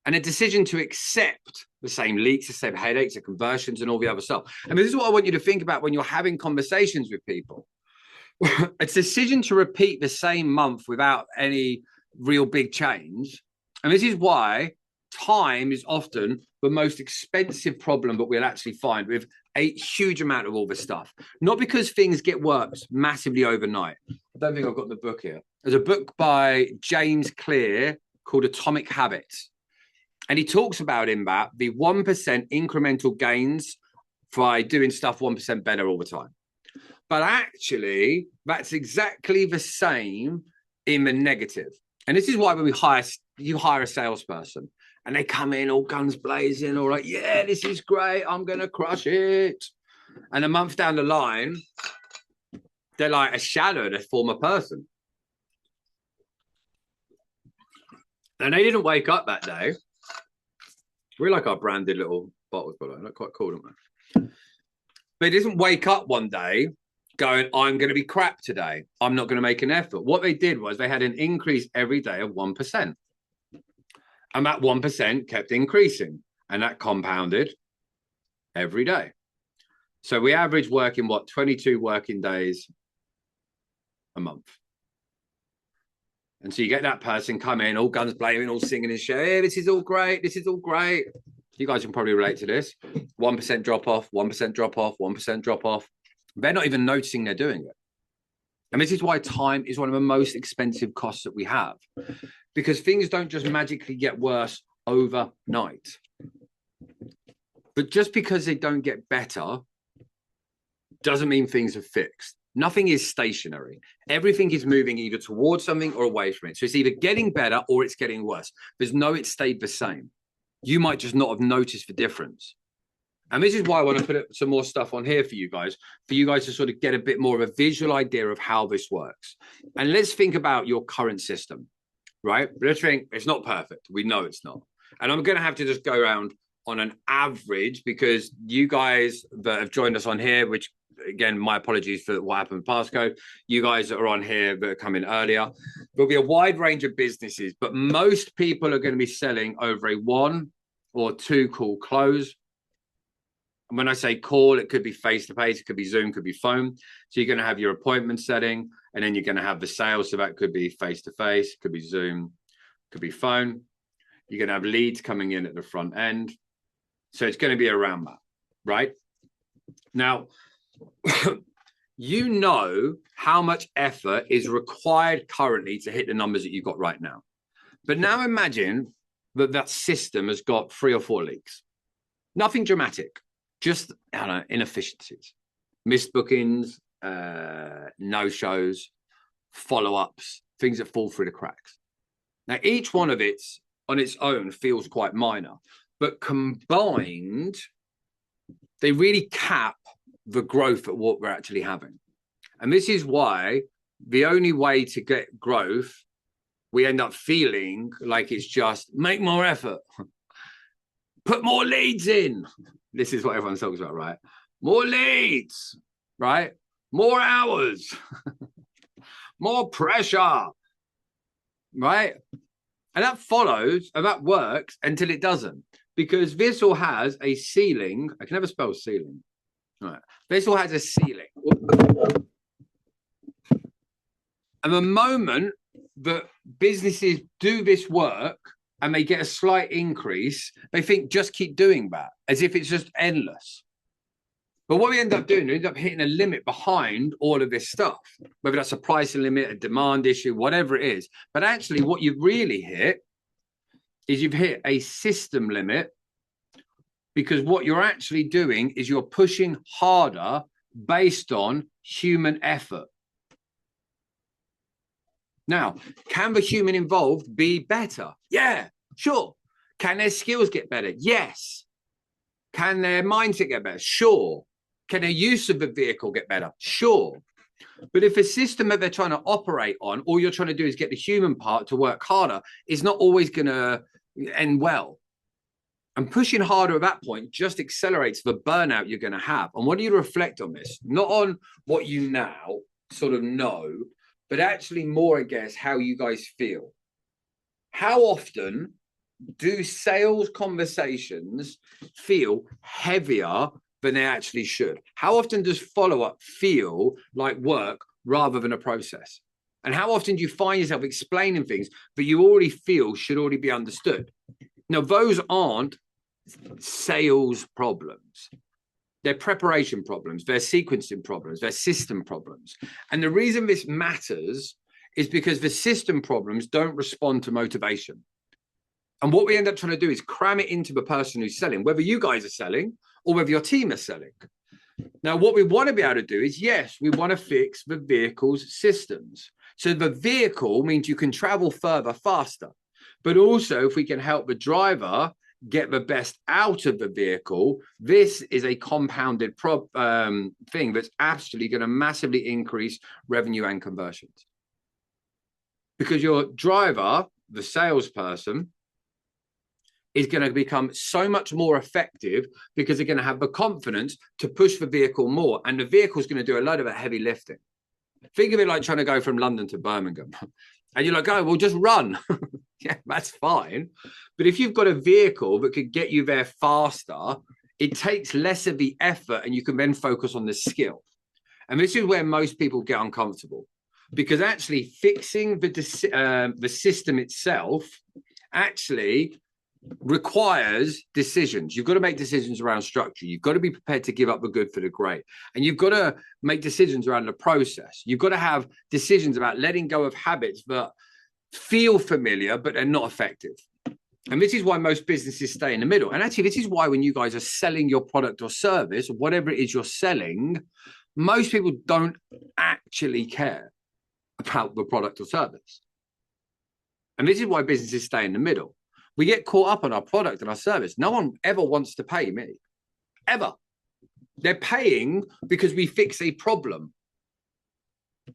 And a decision to accept the same leaks, the same headaches, the conversions, and all the other stuff. And this is what I want you to think about when you're having conversations with people. A decision to repeat the same month without any real big change. And this is why time is often the most expensive problem that we'll actually find with a huge amount of all this stuff. Not because things get worse massively overnight. I don't think I've got the book here. There's a book by James Clear called Atomic Habits. And he talks about in that the 1% incremental gains by doing stuff 1% better all the time. But actually, that's exactly the same in the negative. And this is why when you hire a salesperson and they come in all guns blazing, all like, yeah, this is great, I'm going to crush it. And a month down the line, they're like a shadow, a former person. And they didn't wake up that day. We like our branded little bottles, but they're quite cool, aren't they? But it doesn't wake up one day going, I'm going to be crap today. I'm not going to make an effort. What they did was they had an increase every day of 1%. And that 1% kept increasing. And that compounded every day. So we average working, 22 working days a month. And so you get that person come in, all guns blazing, all singing and shouting, hey, this is all great. This is all great. You guys can probably relate to this. 1% drop off, 1% drop off, 1% drop off. They're not even noticing they're doing it. And this is why time is one of the most expensive costs that we have, because things don't just magically get worse overnight. But just because they don't get better doesn't mean things are fixed. Nothing is stationary. Everything is moving either towards something or away from it. So it's either getting better or it's getting worse. There's no, it stayed the same. You might just not have noticed the difference. And this is why I want to put some more stuff on here for you guys to sort of get a bit more of a visual idea of how this works. And let's think about your current system, right? Let's think it's not perfect. We know it's not. And I'm going to have to just go around on an average because you guys that have joined us on here, which again, my apologies for what happened with Passcode. You guys that are on here that are coming earlier. There'll be a wide range of businesses, but most people are going to be selling over a 1 or 2 call close. And when I say call, it could be face-to-face, it could be Zoom, could be phone. So you're going to have your appointment setting, and then you're going to have the sales. So that could be face-to-face, could be Zoom, could be phone. You're going to have leads coming in at the front end. So it's going to be around that, right? Now, you know how much effort is required currently to hit the numbers that you've got right now. But now imagine that system has got 3 or 4 leaks. Nothing dramatic, just inefficiencies, missed bookings, no-shows, follow-ups, things that fall through the cracks. Now, each one of it on its own feels quite minor, but combined, they really cap the growth at what we're actually having. And this is why the only way to get growth, we end up feeling like it's just make more effort, put more leads in. This is what everyone talks about, right? More leads, right? More hours, more pressure, right? And that follows, and that works until it doesn't. Because this all has a ceiling. I can never spell ceiling. Right. This all has a ceiling. And the moment that businesses do this work and they get a slight increase, they think just keep doing that as if it's just endless. But what we end up doing, we end up hitting a limit behind all of this stuff, whether that's a pricing limit, a demand issue, whatever it is. But actually, what you've really hit is you've hit a system limit, because what you're actually doing is you're pushing harder based on human effort. Now, can the human involved be better? Yeah, sure. Can their skills get better? Yes. Can their mindset get better? Sure. Can their use of the vehicle get better? Sure. But if a system that they're trying to operate on, all you're trying to do is get the human part to work harder, it's not always going to end well. And pushing harder at that point just accelerates the burnout you're going to have. And what do you reflect on this? Not on what you now sort of know, but actually more, I guess, how you guys feel. How often do sales conversations feel heavier than they actually should? How often does follow-up feel like work rather than a process? And how often do you find yourself explaining things that you already feel should already be understood? Now, those aren't sales problems. They're preparation problems. They're sequencing problems. They're system problems. And the reason this matters is because the system problems don't respond to motivation. And what we end up trying to do is cram it into the person who's selling, whether you guys are selling or whether your team are selling. Now, what we want to be able to do is, yes, we want to fix the vehicle's systems. So the vehicle means you can travel further, faster. But also, if we can help the driver get the best out of the vehicle, this is a compounded thing that's actually going to massively increase revenue and conversions. Because your driver, the salesperson, is going to become so much more effective because they're going to have the confidence to push the vehicle more. And the vehicle is going to do a load of heavy lifting. Think of it like trying to go from London to Birmingham. And you're like, oh, well, just run. Yeah, that's fine. But if you've got a vehicle that could get you there faster, it takes less of the effort and you can then focus on the skill. And this is where most people get uncomfortable, because actually fixing the system itself actually requires decisions. You've got to make decisions around structure. You've got to be prepared to give up the good for the great. And you've got to make decisions around the process. You've got to have decisions about letting go of habits that feel familiar, but they're not effective. And this is why most businesses stay in the middle. And actually, this is why when you guys are selling your product or service, or whatever it is you're selling, most people don't actually care about the product or service. And this is why businesses stay in the middle. We get caught up on our product and our service. No one ever wants to pay me, ever. They're paying because we fix a problem.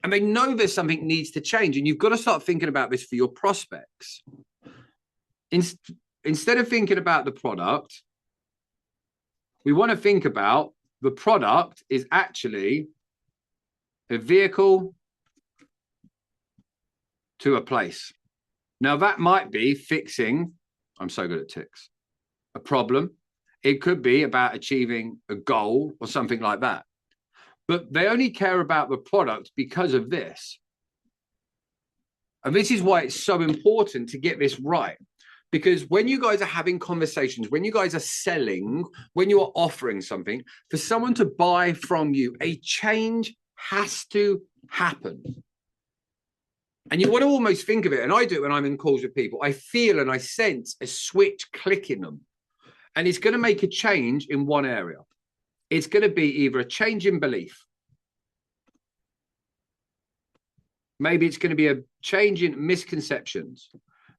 And they know there's something needs to change. And you've got to start thinking about this for your prospects. Instead of thinking about the product, we want to think about the product is actually a vehicle to a place. Now, that might be fixing, I'm so good at ticks, a problem. It could be about achieving a goal or something like that. But they only care about the product because of this. And this is why it's so important to get this right. Because when you guys are having conversations, when you guys are selling, when you are offering something, for someone to buy from you, a change has to happen. And you want to almost think of it, and I do it when I'm in calls with people. I feel and I sense a switch click in them. And it's going to make a change in one area. It's going to be either a change in belief. Maybe it's going to be a change in misconceptions.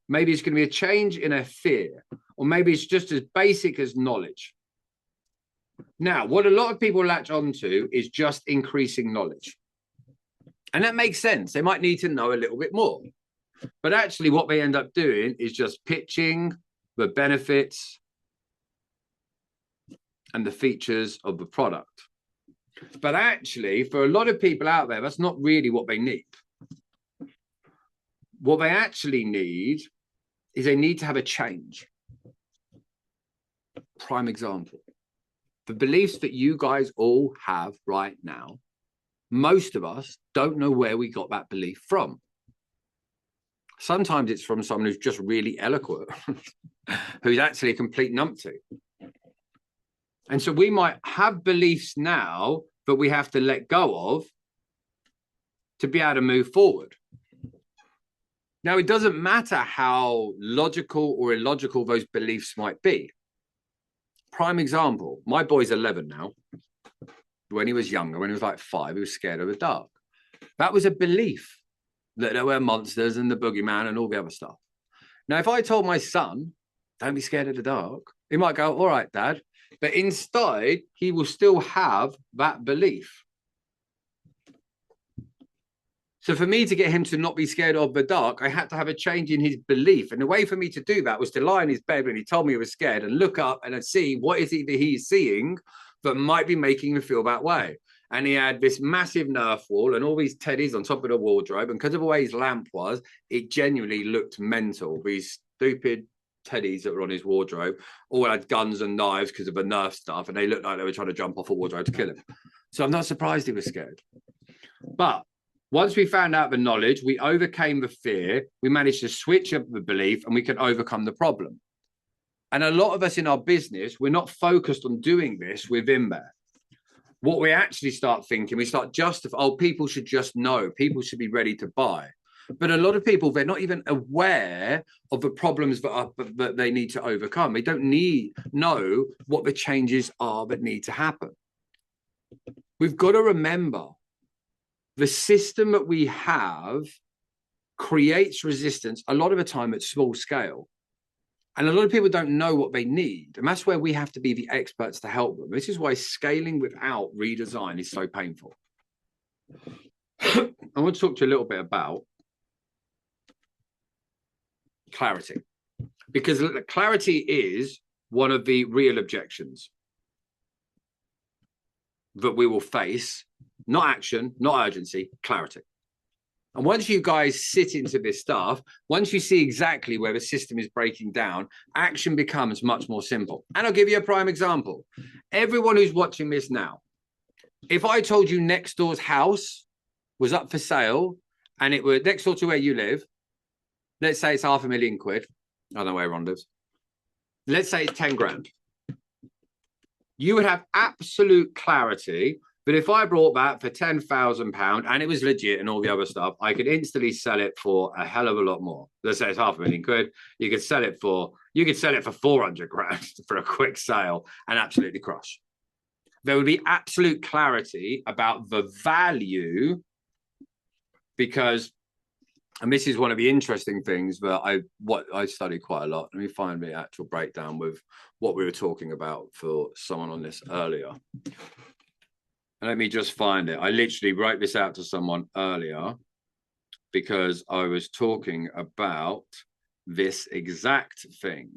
Maybe it's going to be a change in a fear. Or maybe it's just as basic as knowledge. Now, what a lot of people latch onto is just increasing knowledge. And that makes sense. They might need to know a little bit more. But actually what they end up doing is just pitching the benefits and the features of the product. But actually, for a lot of people out there, that's not really what they need. What they actually need is they need to have a change. Prime example. The beliefs that you guys all have right now, most of us don't know where we got that belief from. Sometimes it's from someone who's just really eloquent, who's actually a complete numpty. And so we might have beliefs now that we have to let go of to be able to move forward. Now, it doesn't matter how logical or illogical those beliefs might be. Prime example, my boy's 11 now. When he was younger, when he was like 5, he was scared of the dark. That was a belief that there were monsters and the boogeyman and all the other stuff. Now, if I told my son, don't be scared of the dark, he might go, all right, Dad. But inside, he will still have that belief. So for me to get him to not be scared of the dark, I had to have a change in his belief. And the way for me to do that was to lie in his bed when he told me he was scared and look up and see what is it that he's seeing that might be making him feel that way. And he had this massive Nerf wall and all these teddies on top of the wardrobe. And because of the way his lamp was, it genuinely looked mental. These stupid teddies that were on his wardrobe all had guns and knives because of the Nerf stuff. And they looked like they were trying to jump off a wardrobe to kill him. So I'm not surprised he was scared. But once we found out the knowledge, we overcame the fear, we managed to switch up the belief, and we can overcome the problem. And a lot of us in our business, we're not focused on doing this within there. What we actually start thinking, we start justifying, oh, people should just know, people should be ready to buy. But a lot of people, they're not even aware of the problems that they need to overcome. They don't know what the changes are that need to happen. We've got to remember, the system that we have creates resistance a lot of the time at small scale. And a lot of people don't know what they need. And that's where we have to be the experts to help them. This is why scaling without redesign is so painful. I want to talk to you a little bit about clarity. Because clarity is one of the real objections that we will face. Not action, not urgency, clarity. And once you guys sit into this stuff, once you see exactly where the system is breaking down, action becomes much more simple. And I'll give you a prime example. Everyone who's watching this now, if I told you next door's house was up for sale and it was next door to where you live, let's say it's £500,000. I don't know where Ron lives. Let's say it's 10 grand. You would have absolute clarity. But if I brought that for £10,000 and it was legit and all the other stuff, I could instantly sell it for a hell of a lot more. Let's say it's £500,000. You could sell it for 400 grand for a quick sale and absolutely crush. There would be absolute clarity about the value because, and this is one of the interesting things that I study quite a lot. Let me find the actual breakdown with what we were talking about for someone on this earlier. Let me just find it. I literally wrote this out to someone earlier because I was talking about this exact thing.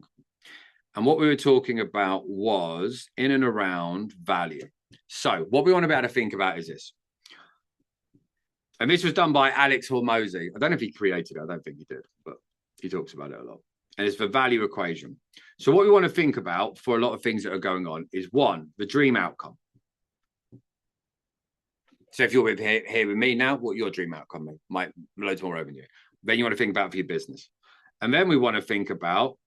And what we were talking about was in and around value. So what we want to be able to think about is this. And this was done by Alex Hormozi. I don't know if he created it. I don't think he did, but he talks about it a lot. And it's the value equation. So what we want to think about for a lot of things that are going on is one, the dream outcome. So if you're here with me now, what your dream outcome is? Might loads more revenue. Then you want to think about for your business. And then we want to think about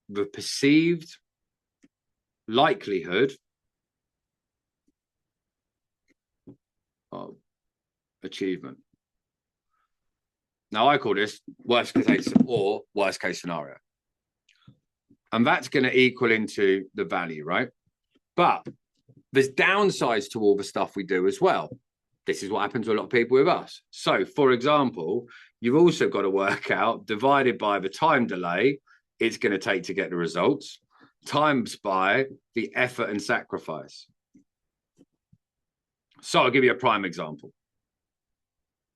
the perceived likelihood of achievement. Now I call this worst case or worst case scenario. And that's going to equal into the value, right? But there's downsides to all the stuff we do as well. This is what happens to a lot of people with us. So, for example, you've also got to work out, divided by the time delay it's going to take to get the results, times by the effort and sacrifice. So I'll give you a prime example.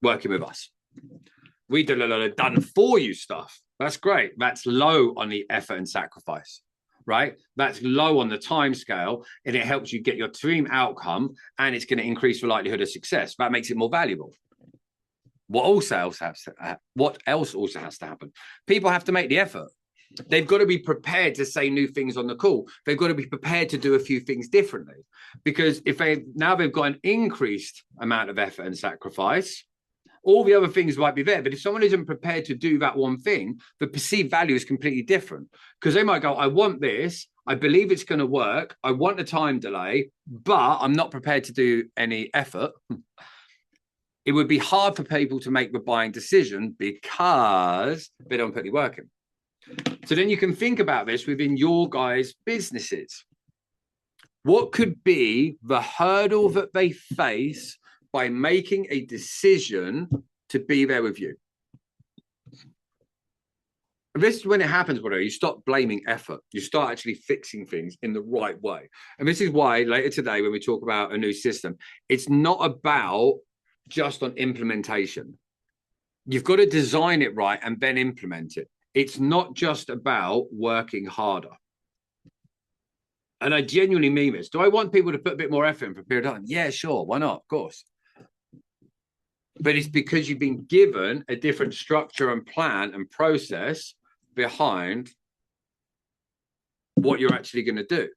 Working with us. We do a lot of done for you stuff. That's great. That's low on the effort and sacrifice. Right? That's low on the time scale and it helps you get your dream outcome and it's going to increase the likelihood of success. That makes it more valuable. What else also has to happen? People have to make the effort. They've got to be prepared to say new things on the call. They've got to be prepared to do a few things differently because if they've got an increased amount of effort and sacrifice, All the other things might be there. But if someone isn't prepared to do that one thing, the perceived value is completely different. Because they might go, I want this. I believe it's going to work. I want a time delay, but I'm not prepared to do any effort. It would be hard for people to make the buying decision because they don't put any work in. So then you can think about this within your guys' businesses. What could be the hurdle that they face by making a decision to be there with you? And this is when it happens, whatever, you stop blaming effort. You start actually fixing things in the right way. And this is why later today, when we talk about a new system, it's not about just on implementation. You've got to design it right and then implement it. It's not just about working harder. And I genuinely mean this. Do I want people to put a bit more effort in for a period of time? Yeah, sure. Why not? Of course. But it's because you've been given a different structure and plan and process behind what you're actually going to do.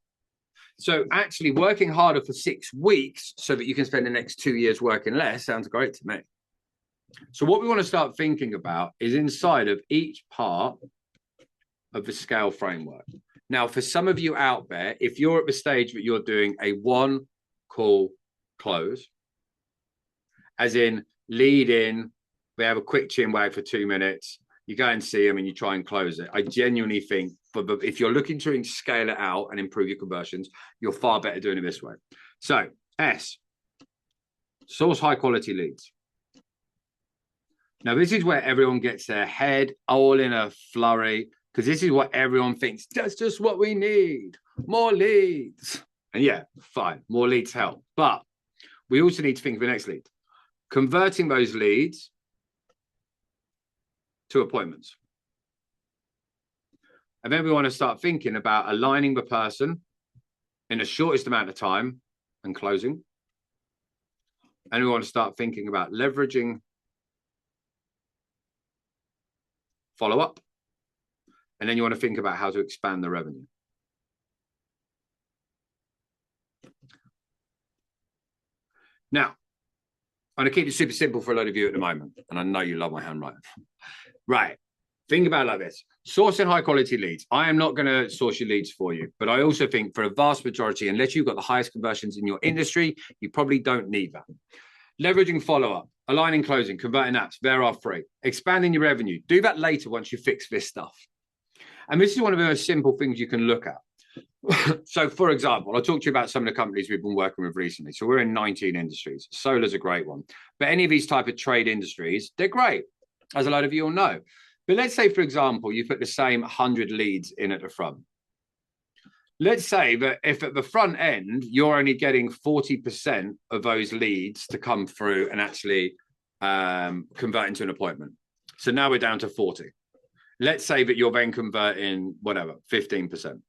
So actually working harder for 6 weeks so that you can spend the next 2 years working less sounds great to me. So what we want to start thinking about is inside of each part of the scale framework. Now, for some of you out there, if you're at the stage that you're doing a one call close, as in lead in, they have a quick chin wag for 2 minutes, you go and see them and you try and close it. I genuinely think if you're looking to scale it out and improve your conversions, you're far better doing it this way. So S, source high quality leads. Now, this is where everyone gets their head all in a flurry, because this is what everyone thinks. That's just what we need. More leads. And yeah, fine. More leads help. But we also need to think of the next lead. Converting those leads to appointments. And then we want to start thinking about aligning the person in the shortest amount of time and closing. And we want to start thinking about leveraging follow-up. And then you want to think about how to expand the revenue. Now, I'm going to keep it super simple for a lot of you at the moment. And I know you love my handwriting. Right. Think about it like this. Sourcing high quality leads. I am not going to source your leads for you, but I also think for a vast majority, unless you've got the highest conversions in your industry, you probably don't need that. Leveraging follow-up, aligning closing, converting apps, there are free. Expanding your revenue. Do that later once you fix this stuff. And this is one of the most simple things you can look at. So, for example, I'll talk to you about some of the companies we've been working with recently. So we're in 19 industries. Solar's a great one. But any of these type of trade industries, they're great, as a lot of you all know. But let's say, for example, you put the same 100 leads in at the front. Let's say that if at the front end, you're only getting 40% of those leads to come through and actually convert into an appointment. So now we're down to 40. Let's say that you're then converting, whatever, 15%.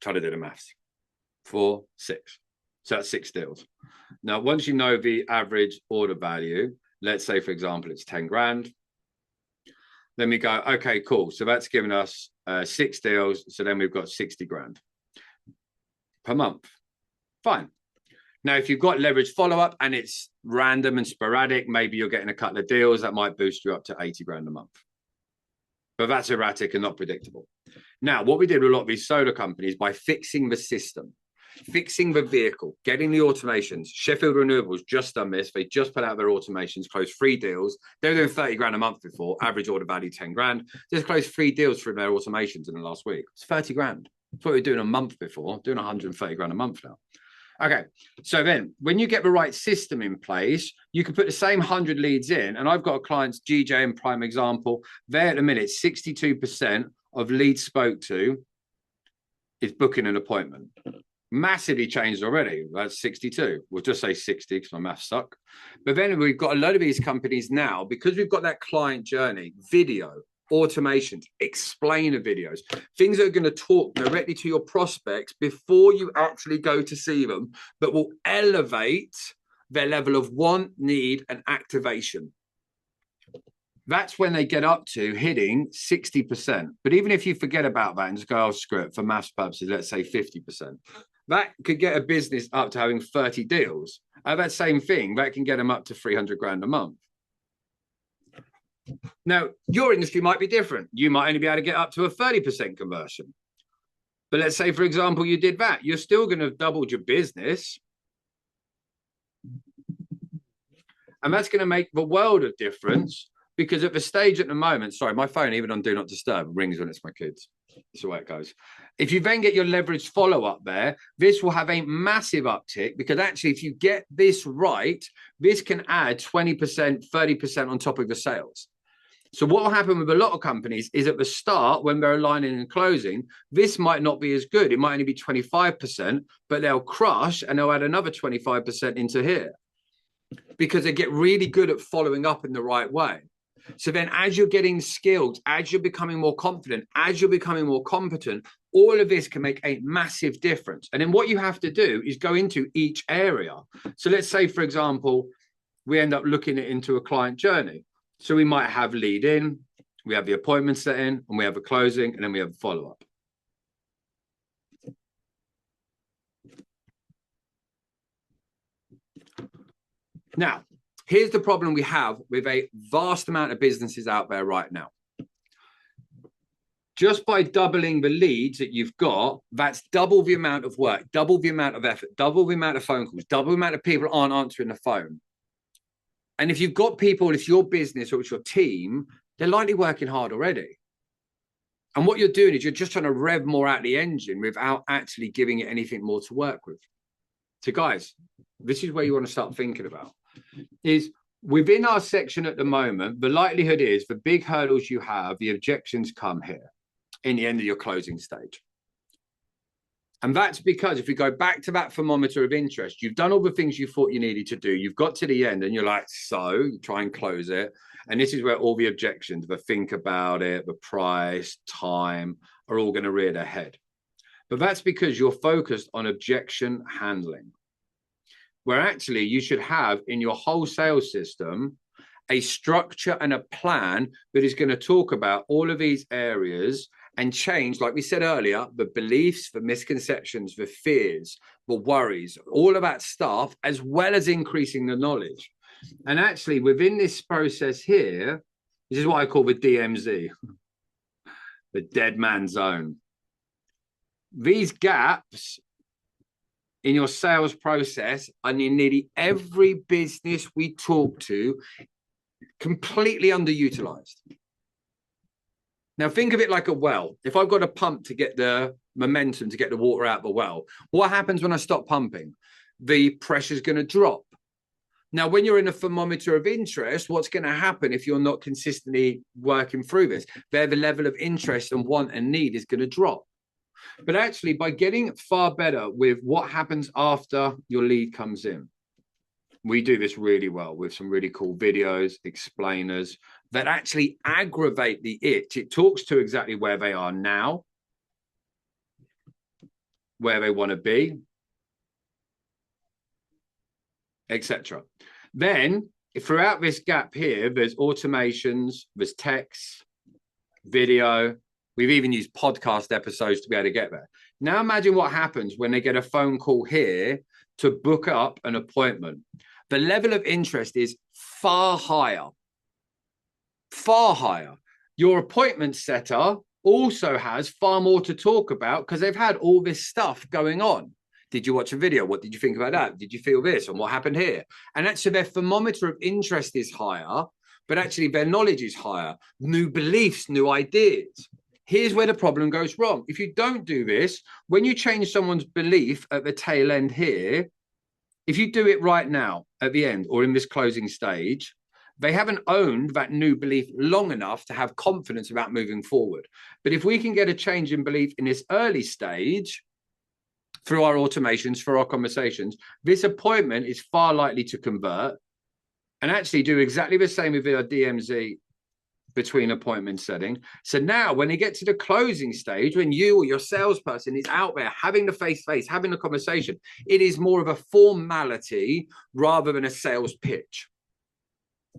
Try to do the maths. 4, 6. So that's 6 deals. Now, once you know the average order value, let's say, for example, it's 10 grand. Then we go, okay, cool. So that's given us 6 deals. So then we've got 60 grand per month. Fine. Now, if you've got leverage follow-up and it's random and sporadic, maybe you're getting a couple of deals that might boost you up to 80 grand a month. But that's erratic and not predictable. Now, what we did with a lot of these solar companies, by fixing the system, fixing the vehicle, getting the automations. Sheffield Renewables just done this. They just put out their automations, closed 3 deals. They were doing 30 grand a month before, average order value 10 grand. Just closed 3 deals through their automations in the last week. It's 30 grand. That's what we were doing a month before, doing 130 grand a month now. Okay, so then when you get the right system in place, you can put the same 100 leads in. And I've got a client's GJ in prime example. There at the minute, 62% of leads spoke to is booking an appointment. Massively changed already. That's 62. We'll just say 60 because my maths suck. But then we've got a load of these companies now, because we've got that client journey, video, automations, explainer videos, things that are going to talk directly to your prospects before you actually go to see them, but will elevate their level of want, need, and activation. That's when they get up to hitting 60%. But even if you forget about that and just go, oh, screw it, for maths purposes, let's say 50%. That could get a business up to having 30 deals. That same thing, that can get them up to 300 grand a month. Now, your industry might be different. You might only be able to get up to a 30% conversion. But let's say, for example, you did that. You're still going to have doubled your business. And that's going to make the world of difference, because at the stage at the moment, sorry, my phone, even on Do Not Disturb, rings when it's my kids. That's the way it goes. If you then get your leverage follow-up there, this will have a massive uptick, because actually, if you get this right, this can add 20%, 30% on top of the sales. So what will happen with a lot of companies is at the start, when they're aligning and closing, this might not be as good. It might only be 25%, but they'll crush and they'll add another 25% into here, because they get really good at following up in the right way. So then as you're getting skilled, as you're becoming more confident, as you're becoming more competent, all of this can make a massive difference. And then what you have to do is go into each area. So let's say, for example, we end up looking into a client journey. So we might have lead in, we have the appointment set in, and we have a closing, and then we have a follow-up. Now, here's the problem we have with a vast amount of businesses out there right now. Just by doubling the leads that you've got, that's double the amount of work, double the amount of effort, double the amount of phone calls, double the amount of people aren't answering the phone. And if you've got people, it's your business or it's your team, they're likely working hard already. And what you're doing is you're just trying to rev more out the engine without actually giving it anything more to work with. So guys, this is where you want to start thinking about, is within our section at the moment, the likelihood is the big hurdles you have, the objections come here in the end of your closing stage. And that's because if we go back to that thermometer of interest, you've done all the things you thought you needed to do. You've got to the end and you're like, so you try and close it. And this is where all the objections, the think about it, the price, time are all going to rear their head. But that's because you're focused on objection handling, where actually you should have in your whole sales system a structure and a plan that is going to talk about all of these areas and change, like we said earlier, the beliefs, the misconceptions, the fears, the worries, all of that stuff, as well as increasing the knowledge. And actually within this process here, this is what I call the DMZ, the dead man zone. These gaps in your sales process and in nearly every business we talk to, completely underutilized. Now, think of it like a well. If I've got a pump to get the momentum, to get the water out of the well, what happens when I stop pumping? The pressure is going to drop. Now, when you're in a thermometer of interest, what's going to happen if you're not consistently working through this? There, the level of interest and want and need is going to drop. But actually, by getting far better with what happens after your lead comes in, we do this really well with some really cool videos, explainers that actually aggravate the itch. It talks to exactly where they are now, where they want to be, etc. Then throughout this gap here, there's automations, there's text, video. We've even used podcast episodes to be able to get there. Now imagine what happens when they get a phone call here to book up an appointment. The level of interest is far higher. Far higher. Your appointment setter also has far more to talk about because they've had all this stuff going on. Did you watch a video? What did you think about that? Did you feel this? And what happened here? And actually their thermometer of interest is higher, but actually their knowledge is higher. New beliefs, new ideas. Here's where the problem goes wrong. If you don't do this, when you change someone's belief at the tail end here, if you do it right now at the end or in this closing stage, they haven't owned that new belief long enough to have confidence about moving forward. But if we can get a change in belief in this early stage through our automations, for our conversations, this appointment is far likely to convert and actually do exactly the same with our DMZ between appointment setting. So now when they get to the closing stage, when you or your salesperson is out there having the face-to-face, having the conversation, it is more of a formality rather than a sales pitch.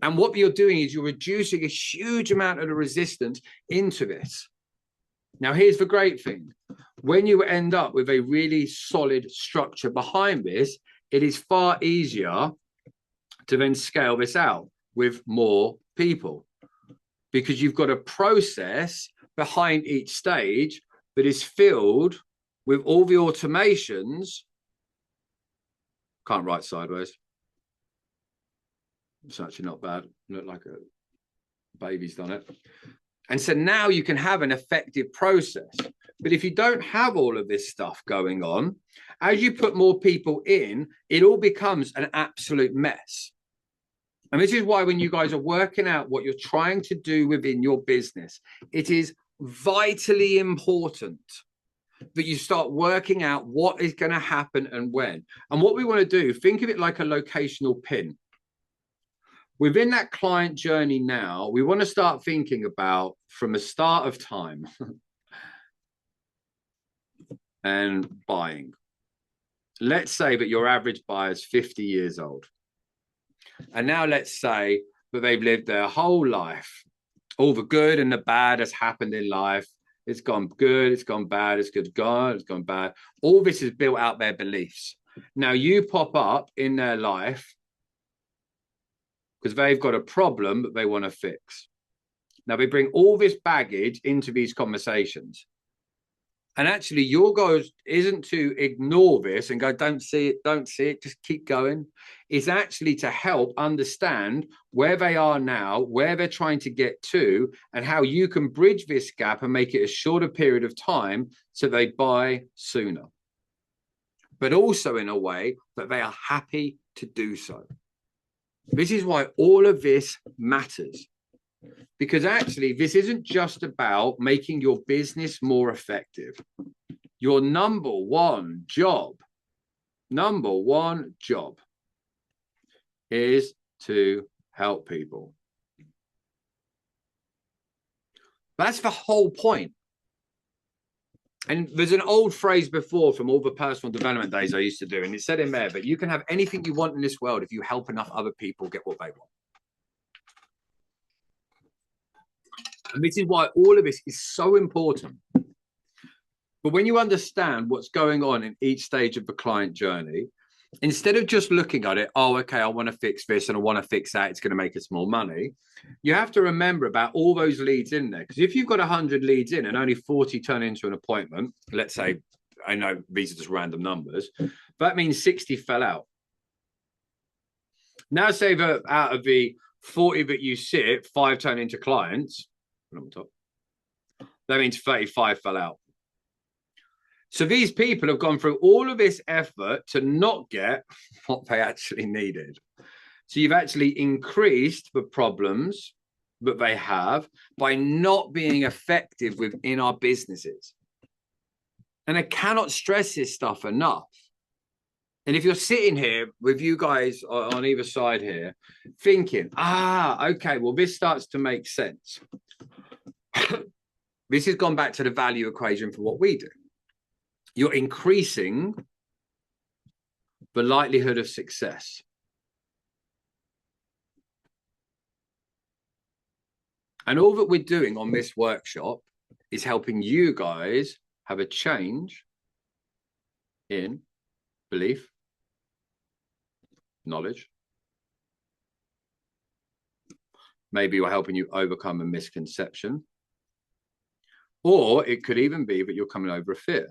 And what you're doing is you're reducing a huge amount of the resistance into this. Now, here's the great thing. When you end up with a really solid structure behind this, it is far easier to then scale this out with more people. because you've got a process behind each stage that is filled with all the automations. Can't write sideways. It's actually not bad. Look like a baby's done it. And so now you can have an effective process. But if you don't have all of this stuff going on, as you put more people in, it all becomes an absolute mess. And this is why when you guys are working out what you're trying to do within your business, it is vitally important that you start working out what is going to happen and when. And what we want to do, think of it like a locational pin. Within that client journey now, we want to start thinking about from the start of time and buying. Let's say that your average buyer is 50 years old. And now let's say that they've lived their whole life. All the good and the bad has happened in life. It's gone good, it's gone bad, it's good, gone, it's gone bad. All this has built out their beliefs. Now you pop up in their life because they've got a problem that they want to fix. Now they bring all this baggage into these conversations. And actually your goal isn't to ignore this and go, don't see it, just keep going. It's actually to help understand where they are now, where they're trying to get to, and how you can bridge this gap and make it a shorter period of time so they buy sooner. But also in a way that they are happy to do so. This is why all of this matters. Because actually, this isn't just about making your business more effective. Your number one job is to help people. That's the whole point. And there's an old phrase before from all the personal development days I used to do, and it said in there, but you can have anything you want in this world if you help enough other people get what they want. And this is why all of this is so important. But when you understand what's going on in each stage of the client journey, instead of just looking at it, oh, okay, I want to fix this and I want to fix that, it's going to make us more money. You have to remember about all those leads in there. Because if you've got 100 leads in and only 40 turn into an appointment, let's say, I know these are just random numbers, that means 60 fell out. Now say that out of the 40 that you sit, 5 turn into clients, on top. That means 35 fell out. So these people have gone through all of this effort to not get what they actually needed. So you've actually increased the problems that they have by not being effective within our businesses. And I cannot stress this stuff enough. And if you're sitting here with you guys on either side here, thinking, okay, well, this starts to make sense. This has gone back to the value equation for what we do. You're increasing the likelihood of success. And all that we're doing on this workshop is helping you guys have a change in belief, knowledge. Maybe we're helping you overcome a misconception. Or it could even be that you're coming over a fear.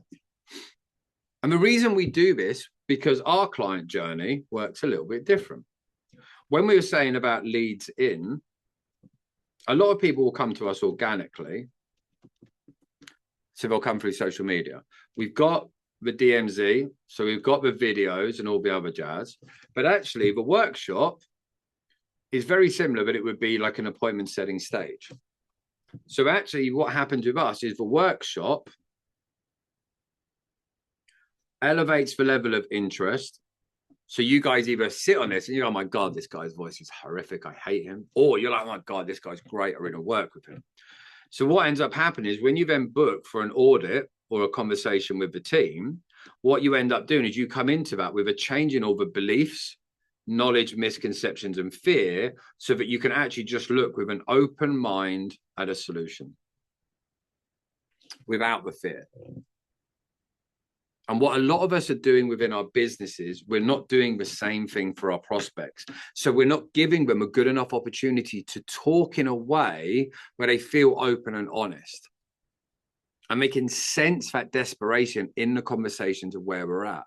And the reason we do this, because our client journey works a little bit different. When we were saying about leads in, a lot of people will come to us organically. So they'll come through social media. We've got the DMZ, so we've got the videos and all the other jazz. But actually, the workshop is very similar, but it would be like an appointment setting stage. So actually what happens with us is the workshop elevates the level of interest. So you guys either sit on this and you're, oh my God, this guy's voice is horrific, I hate him. Or you're like, oh my God, this guy's great, I really work with him. So what ends up happening is when you then book for an audit or a conversation with the team, what you end up doing is you come into that with a change in all the beliefs, knowledge, misconceptions, and fear, so that you can actually just look with an open mind at a solution without the fear. And what a lot of us are doing within our businesses, we're not doing the same thing for our prospects. So we're not giving them a good enough opportunity to talk in a way where they feel open and honest, and they can sense that desperation in the conversations of where we're at.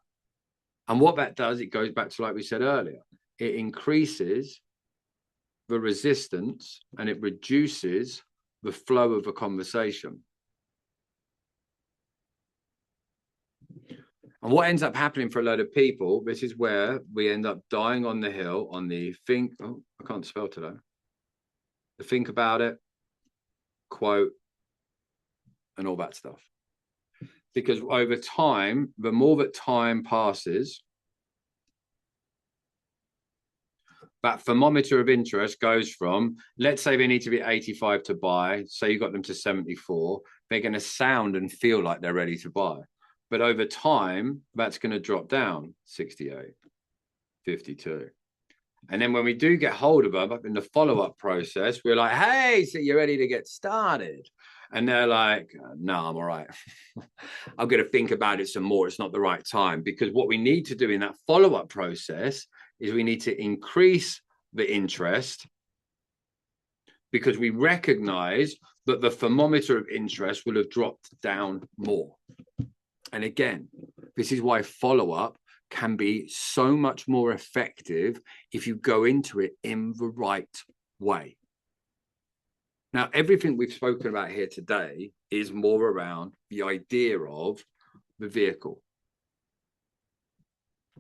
And what that does, it goes back to, like we said earlier, it increases the resistance and it reduces the flow of a conversation. And what ends up happening for a lot of people, this is where we end up dying on the hill on the think, oh, I can't spell today. The think about it, quote, and all that stuff. Because over time, the more that time passes, that thermometer of interest goes from, let's say they need to be 85 to buy, say you got them to 74, they're going to sound and feel like they're ready to buy. But over time, that's going to drop down 68, 52. And then when we do get hold of them up in the follow-up process, we're like, hey, so you're ready to get started? And they're like, no, I'm all right. I'm going to think about it some more. It's not the right time. Because what we need to do in that follow-up process is we need to increase the interest, because we recognize that the thermometer of interest will have dropped down more. And again, this is why follow-up can be so much more effective if you go into it in the right way. Now, everything we've spoken about here today is more around the idea of the vehicle.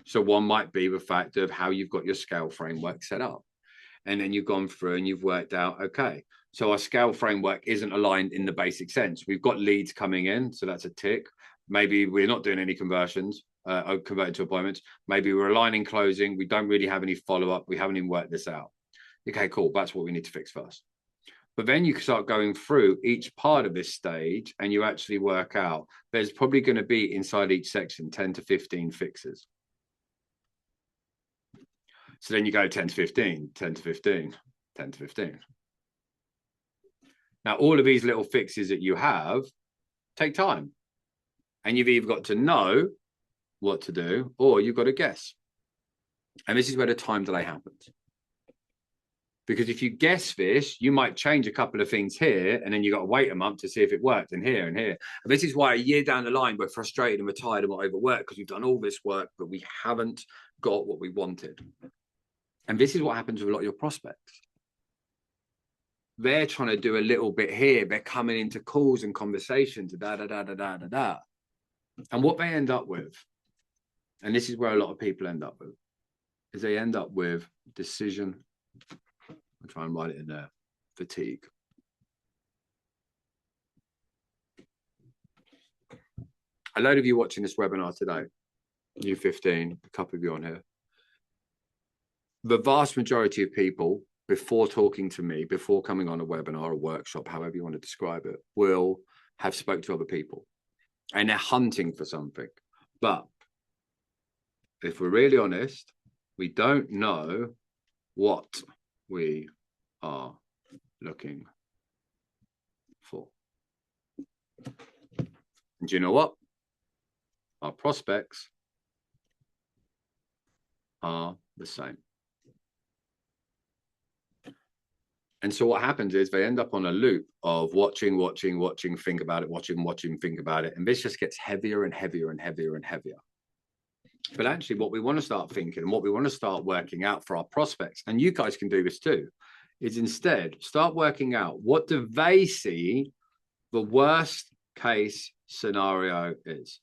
So one might be the fact of how you've got your scale framework set up. And then you've gone through and you've worked out, okay, so our scale framework isn't aligned in the basic sense. We've got leads coming in, so that's a tick. Maybe we're not doing any conversions, converted to appointments. Maybe we're aligning closing. We don't really have any follow-up. We haven't even worked this out. Okay, cool. That's what we need to fix first. But then you start going through each part of this stage and you actually work out there's probably going to be inside each section 10 to 15 fixes. So then you go 10 to 15, 10 to 15, 10 to 15. Now, all of these little fixes that you have take time. And you've either got to know what to do or you've got to guess. And this is where the time delay happens. Because if you guess this, you might change a couple of things here, and then you got to wait a month to see if it worked, and here and here. And this is why a year down the line, we're frustrated and we're tired and we're overworked, because we've done all this work, but we haven't got what we wanted. And this is what happens with a lot of your prospects. They're trying to do a little bit here. They're coming into calls and conversations, And what they end up with, and this is where a lot of people end up with, is they end up with decision. I'll try and write it in there. Fatigue. A load of you watching this webinar today, you 15, a couple of you on here. The vast majority of people, before talking to me, before coming on a webinar, a workshop, however you want to describe it, will have spoke to other people. And they're hunting for something. But if we're really honest, we don't know what we are looking for. And do you know what? Our prospects are the same. And so what happens is they end up on a loop of watching, think about it, watching, think about it. And this just gets heavier and heavier and heavier and heavier. But actually what we want to start thinking and what we want to start working out for our prospects, and you guys can do this too, is instead start working out what do they see the worst case scenario is.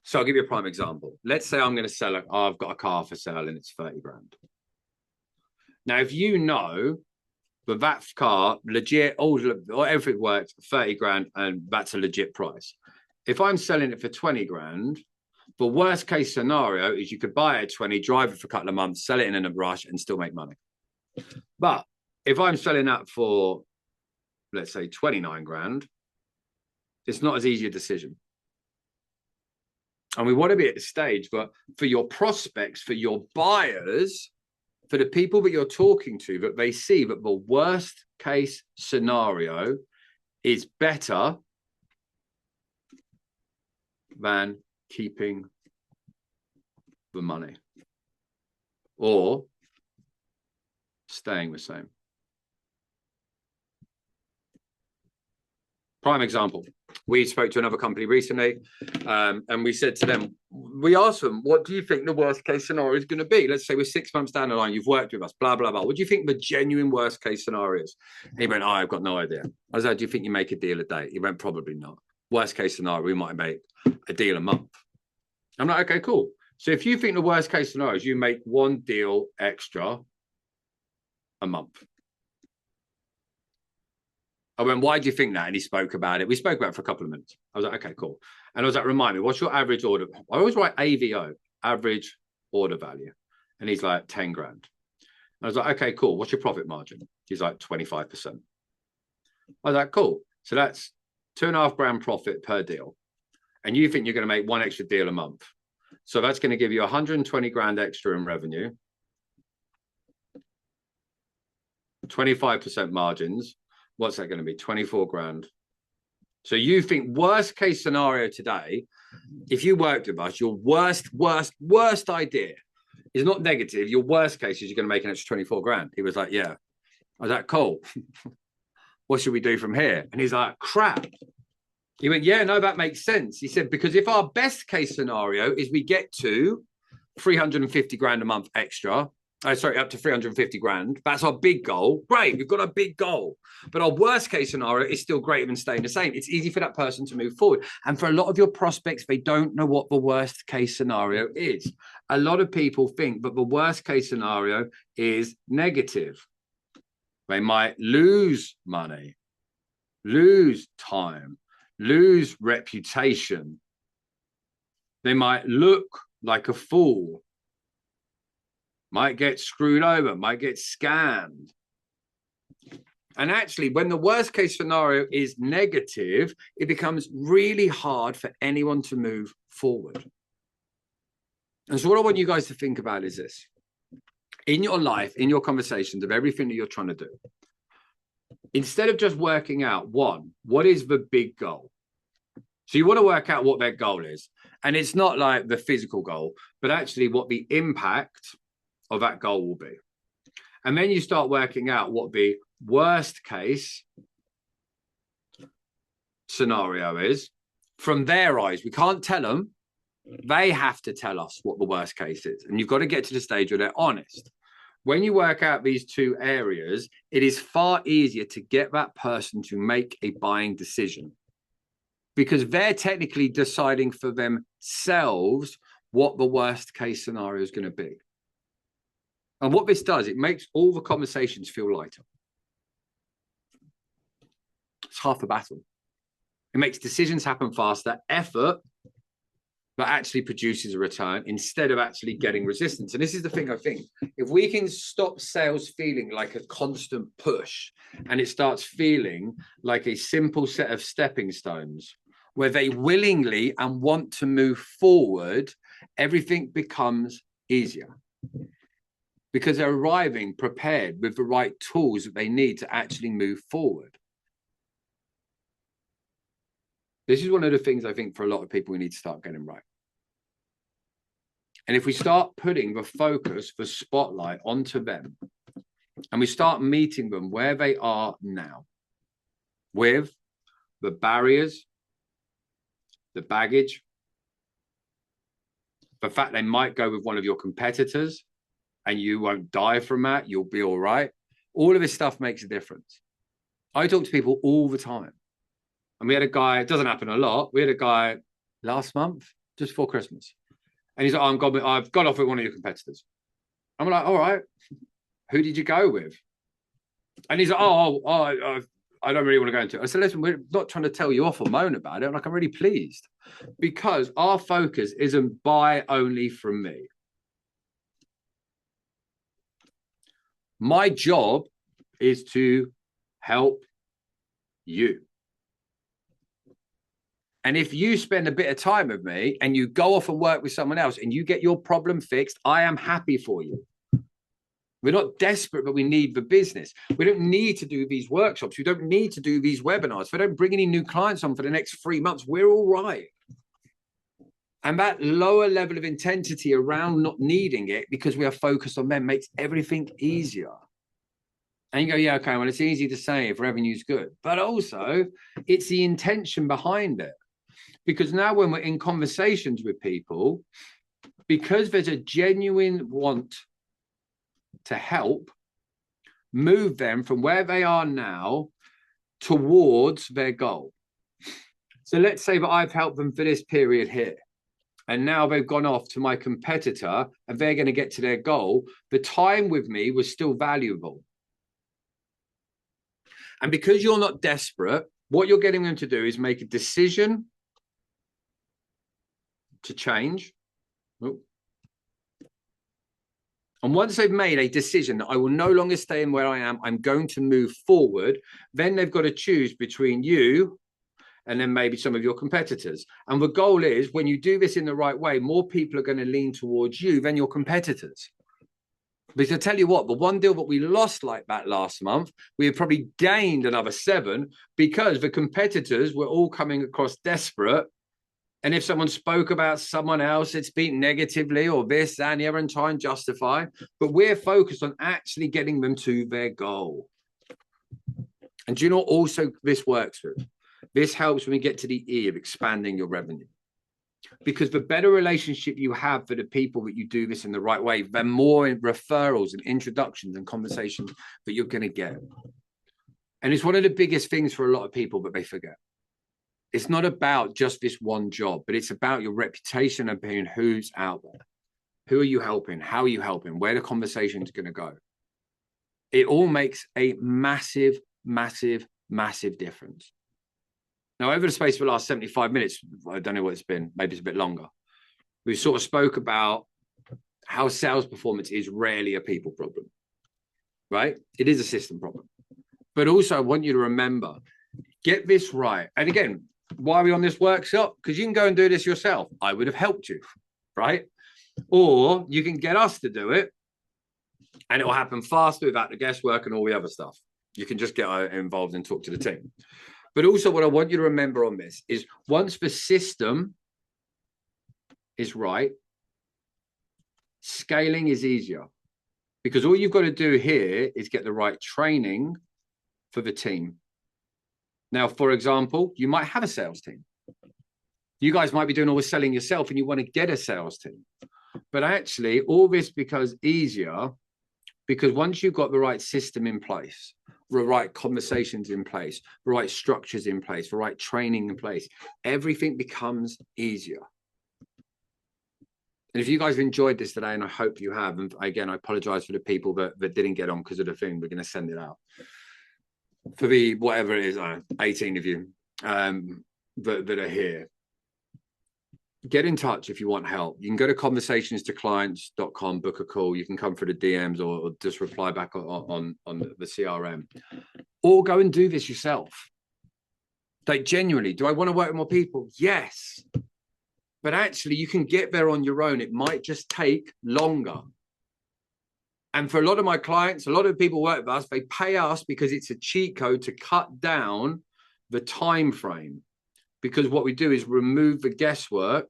So I'll give you a prime example. Let's say I'm going to sell I've got a car for sale and it's 30 grand. Now, if you know that car legit, or everything works, 30 grand, and that's a legit price. If I'm selling it for 20 grand, the worst case scenario is you could buy it at 20, drive it for a couple of months, sell it in a rush and still make money. But if I'm selling that for, let's say 29 grand, it's not as easy a decision. And we want to be at the stage, but for your prospects, for your buyers, for the people that you're talking to, that they see that the worst case scenario is better than keeping the money or staying the same. Prime example, we spoke to another company recently, and we said to them, we asked them, what do you think the worst case scenario is going to be? Let's say we're 6 months down the line, you've worked with us, blah, blah, blah. What do you think the genuine worst case scenario is? He went, I've got no idea. I was like, do you think you make a deal a day? He went, probably not. Worst case scenario, we might make a deal a month. I'm like, okay, cool. So if you think the worst case scenario is you make one deal extra a month. I went, why do you think that? And he spoke about it. We spoke about it for a couple of minutes. I was like, okay, cool. And I was like, remind me, what's your average order? I always write AVO, average order value. And he's like, 10 grand. I was like, okay, cool. What's your profit margin? He's like, 25%. I was like, cool. So that's 2.5 grand profit per deal. And you think you're going to make one extra deal a month. So that's going to give you 120 grand extra in revenue, 25% margins. What's that going to be? 24 grand. So you think worst case scenario today, if you worked with us, your worst idea is not negative. Your worst case is you're going to make an extra 24 grand. He was like, yeah. I was like, cool. What should we do from here? And he's like, crap. He went, yeah, no, that makes sense. He said, because if our best case scenario is we get to 350 grand a month extra, up to 350 grand. That's our big goal. Great, we've got a big goal. But our worst case scenario is still greater than staying the same. It's easy for that person to move forward. And for a lot of your prospects, they don't know what the worst case scenario is. A lot of people think that the worst case scenario is negative. They might lose money, lose time, lose reputation. They might look like a fool, might get screwed over, might get scammed. And actually, when the worst case scenario is negative, it becomes really hard for anyone to move forward. And so what I want you guys to think about is this. In your life, in your conversations of everything that you're trying to do, instead of just working out, one, what is the big goal? So you want to work out what that goal is. And it's not like the physical goal, but actually what the impact of that goal will be. And then you start working out what the worst case scenario is from their eyes. We can't tell them. They have to tell us what the worst case is. And you've got to get to the stage where they're honest. When you work out these two areas, it is far easier to get that person to make a buying decision because they're technically deciding for themselves what the worst case scenario is going to be. And what this does, it makes all the conversations feel lighter. It's half the battle. It makes decisions happen faster, effort that actually produces a return instead of actually getting resistance. And this is the thing I think, if we can stop sales feeling like a constant push and it starts feeling like a simple set of stepping stones where they willingly and want to move forward, everything becomes easier. Because they're arriving prepared with the right tools that they need to actually move forward. This is one of the things I think for a lot of people we need to start getting right. And if we start putting the focus, the spotlight onto them, and we start meeting them where they are now, with the barriers, the baggage, the fact they might go with one of your competitors, and you won't die from that, you'll be all right. All of this stuff makes a difference. I talk to people all the time. And we had a guy, it doesn't happen a lot, we had a guy last month, just before Christmas. And he's like, I've got off with one of your competitors. I'm like, all right, who did you go with? And he's like, I don't really want to go into it. I said, listen, we're not trying to tell you off or moan about it. I'm like, I'm really pleased because our focus isn't buy only from me. My job is to help you. And if you spend a bit of time with me and you go off and work with someone else and you get your problem fixed, I am happy for you. We're not desperate, but we need the business. We don't need to do these workshops. We don't need to do these webinars. If we don't bring any new clients on for the next 3 months, we're all right. And that lower level of intensity around not needing it because we are focused on them makes everything easier. And you go, yeah, okay, well, it's easy to say if revenue's good, but also it's the intention behind it. Because now when we're in conversations with people, because there's a genuine want to help move them from where they are now towards their goal. So let's say that I've helped them for this period here, and now they've gone off to my competitor and they're going to get to their goal. The time with me was still valuable. And because you're not desperate, what you're getting them to do is make a decision to change. And once they've made a decision that I will no longer stay in where I am, I'm going to move forward, then they've got to choose between you and then maybe some of your competitors. And the goal is when you do this in the right way, more people are going to lean towards you than your competitors. Because I tell you what, the one deal that we lost like that last month, we have probably gained another 7 because the competitors were all coming across desperate. And if someone spoke about someone else, it's being negatively or this, that, and the other and try and justify. But we're focused on actually getting them to their goal. And do you know what also this works with? This helps when we get to the E of expanding your revenue. Because the better relationship you have for the people that you do this in the right way, the more referrals and introductions and conversations that you're going to get. And it's one of the biggest things for a lot of people that they forget. It's not about just this one job, but it's about your reputation and being who's out there. Who are you helping? How are you helping? Where the conversation's going to go? It all makes a massive, massive, massive difference. Now, over the space of the last 75 minutes, I don't know what it's been, maybe it's a bit longer. We sort of spoke about how sales performance is rarely a people problem, right? It is a system problem. But also, I want you to remember, get this right. And again, why are we on this workshop? Because you can go and do this yourself. I would have helped you, right? Or you can get us to do it and it will happen faster without the guesswork and all the other stuff. You can just get involved and talk to the team. But also what I want you to remember on this is once the system is right, scaling is easier because all you've got to do here is get the right training for the team. Now, for example, you might have a sales team. You guys might be doing all the selling yourself and you want to get a sales team. But actually, all this becomes easier because once you've got the right system in place, the right conversations in place, the right structures in place, the right training in place, everything becomes easier. And if you guys have enjoyed this today, and I hope you have, and again, I apologize for the people that didn't get on because of the thing, we're going to send it out. For the, whatever it is, 18 of you that are here, get in touch if you want help. You can go to conversationstoclients.com, book a call. You can come for the DMs or just reply back on the CRM. Or go and do this yourself. Like, genuinely, do I want to work with more people? Yes. But actually, you can get there on your own. It might just take longer. And for a lot of my clients, a lot of people work with us, they pay us because it's a cheat code to cut down the time frame. Because what we do is remove the guesswork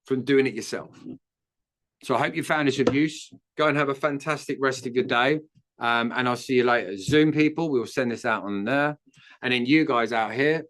from doing it yourself. So I hope you found this of use. Go and have a fantastic rest of your day. And I'll see you later. Zoom people, we'll send this out on there. And then you guys out here,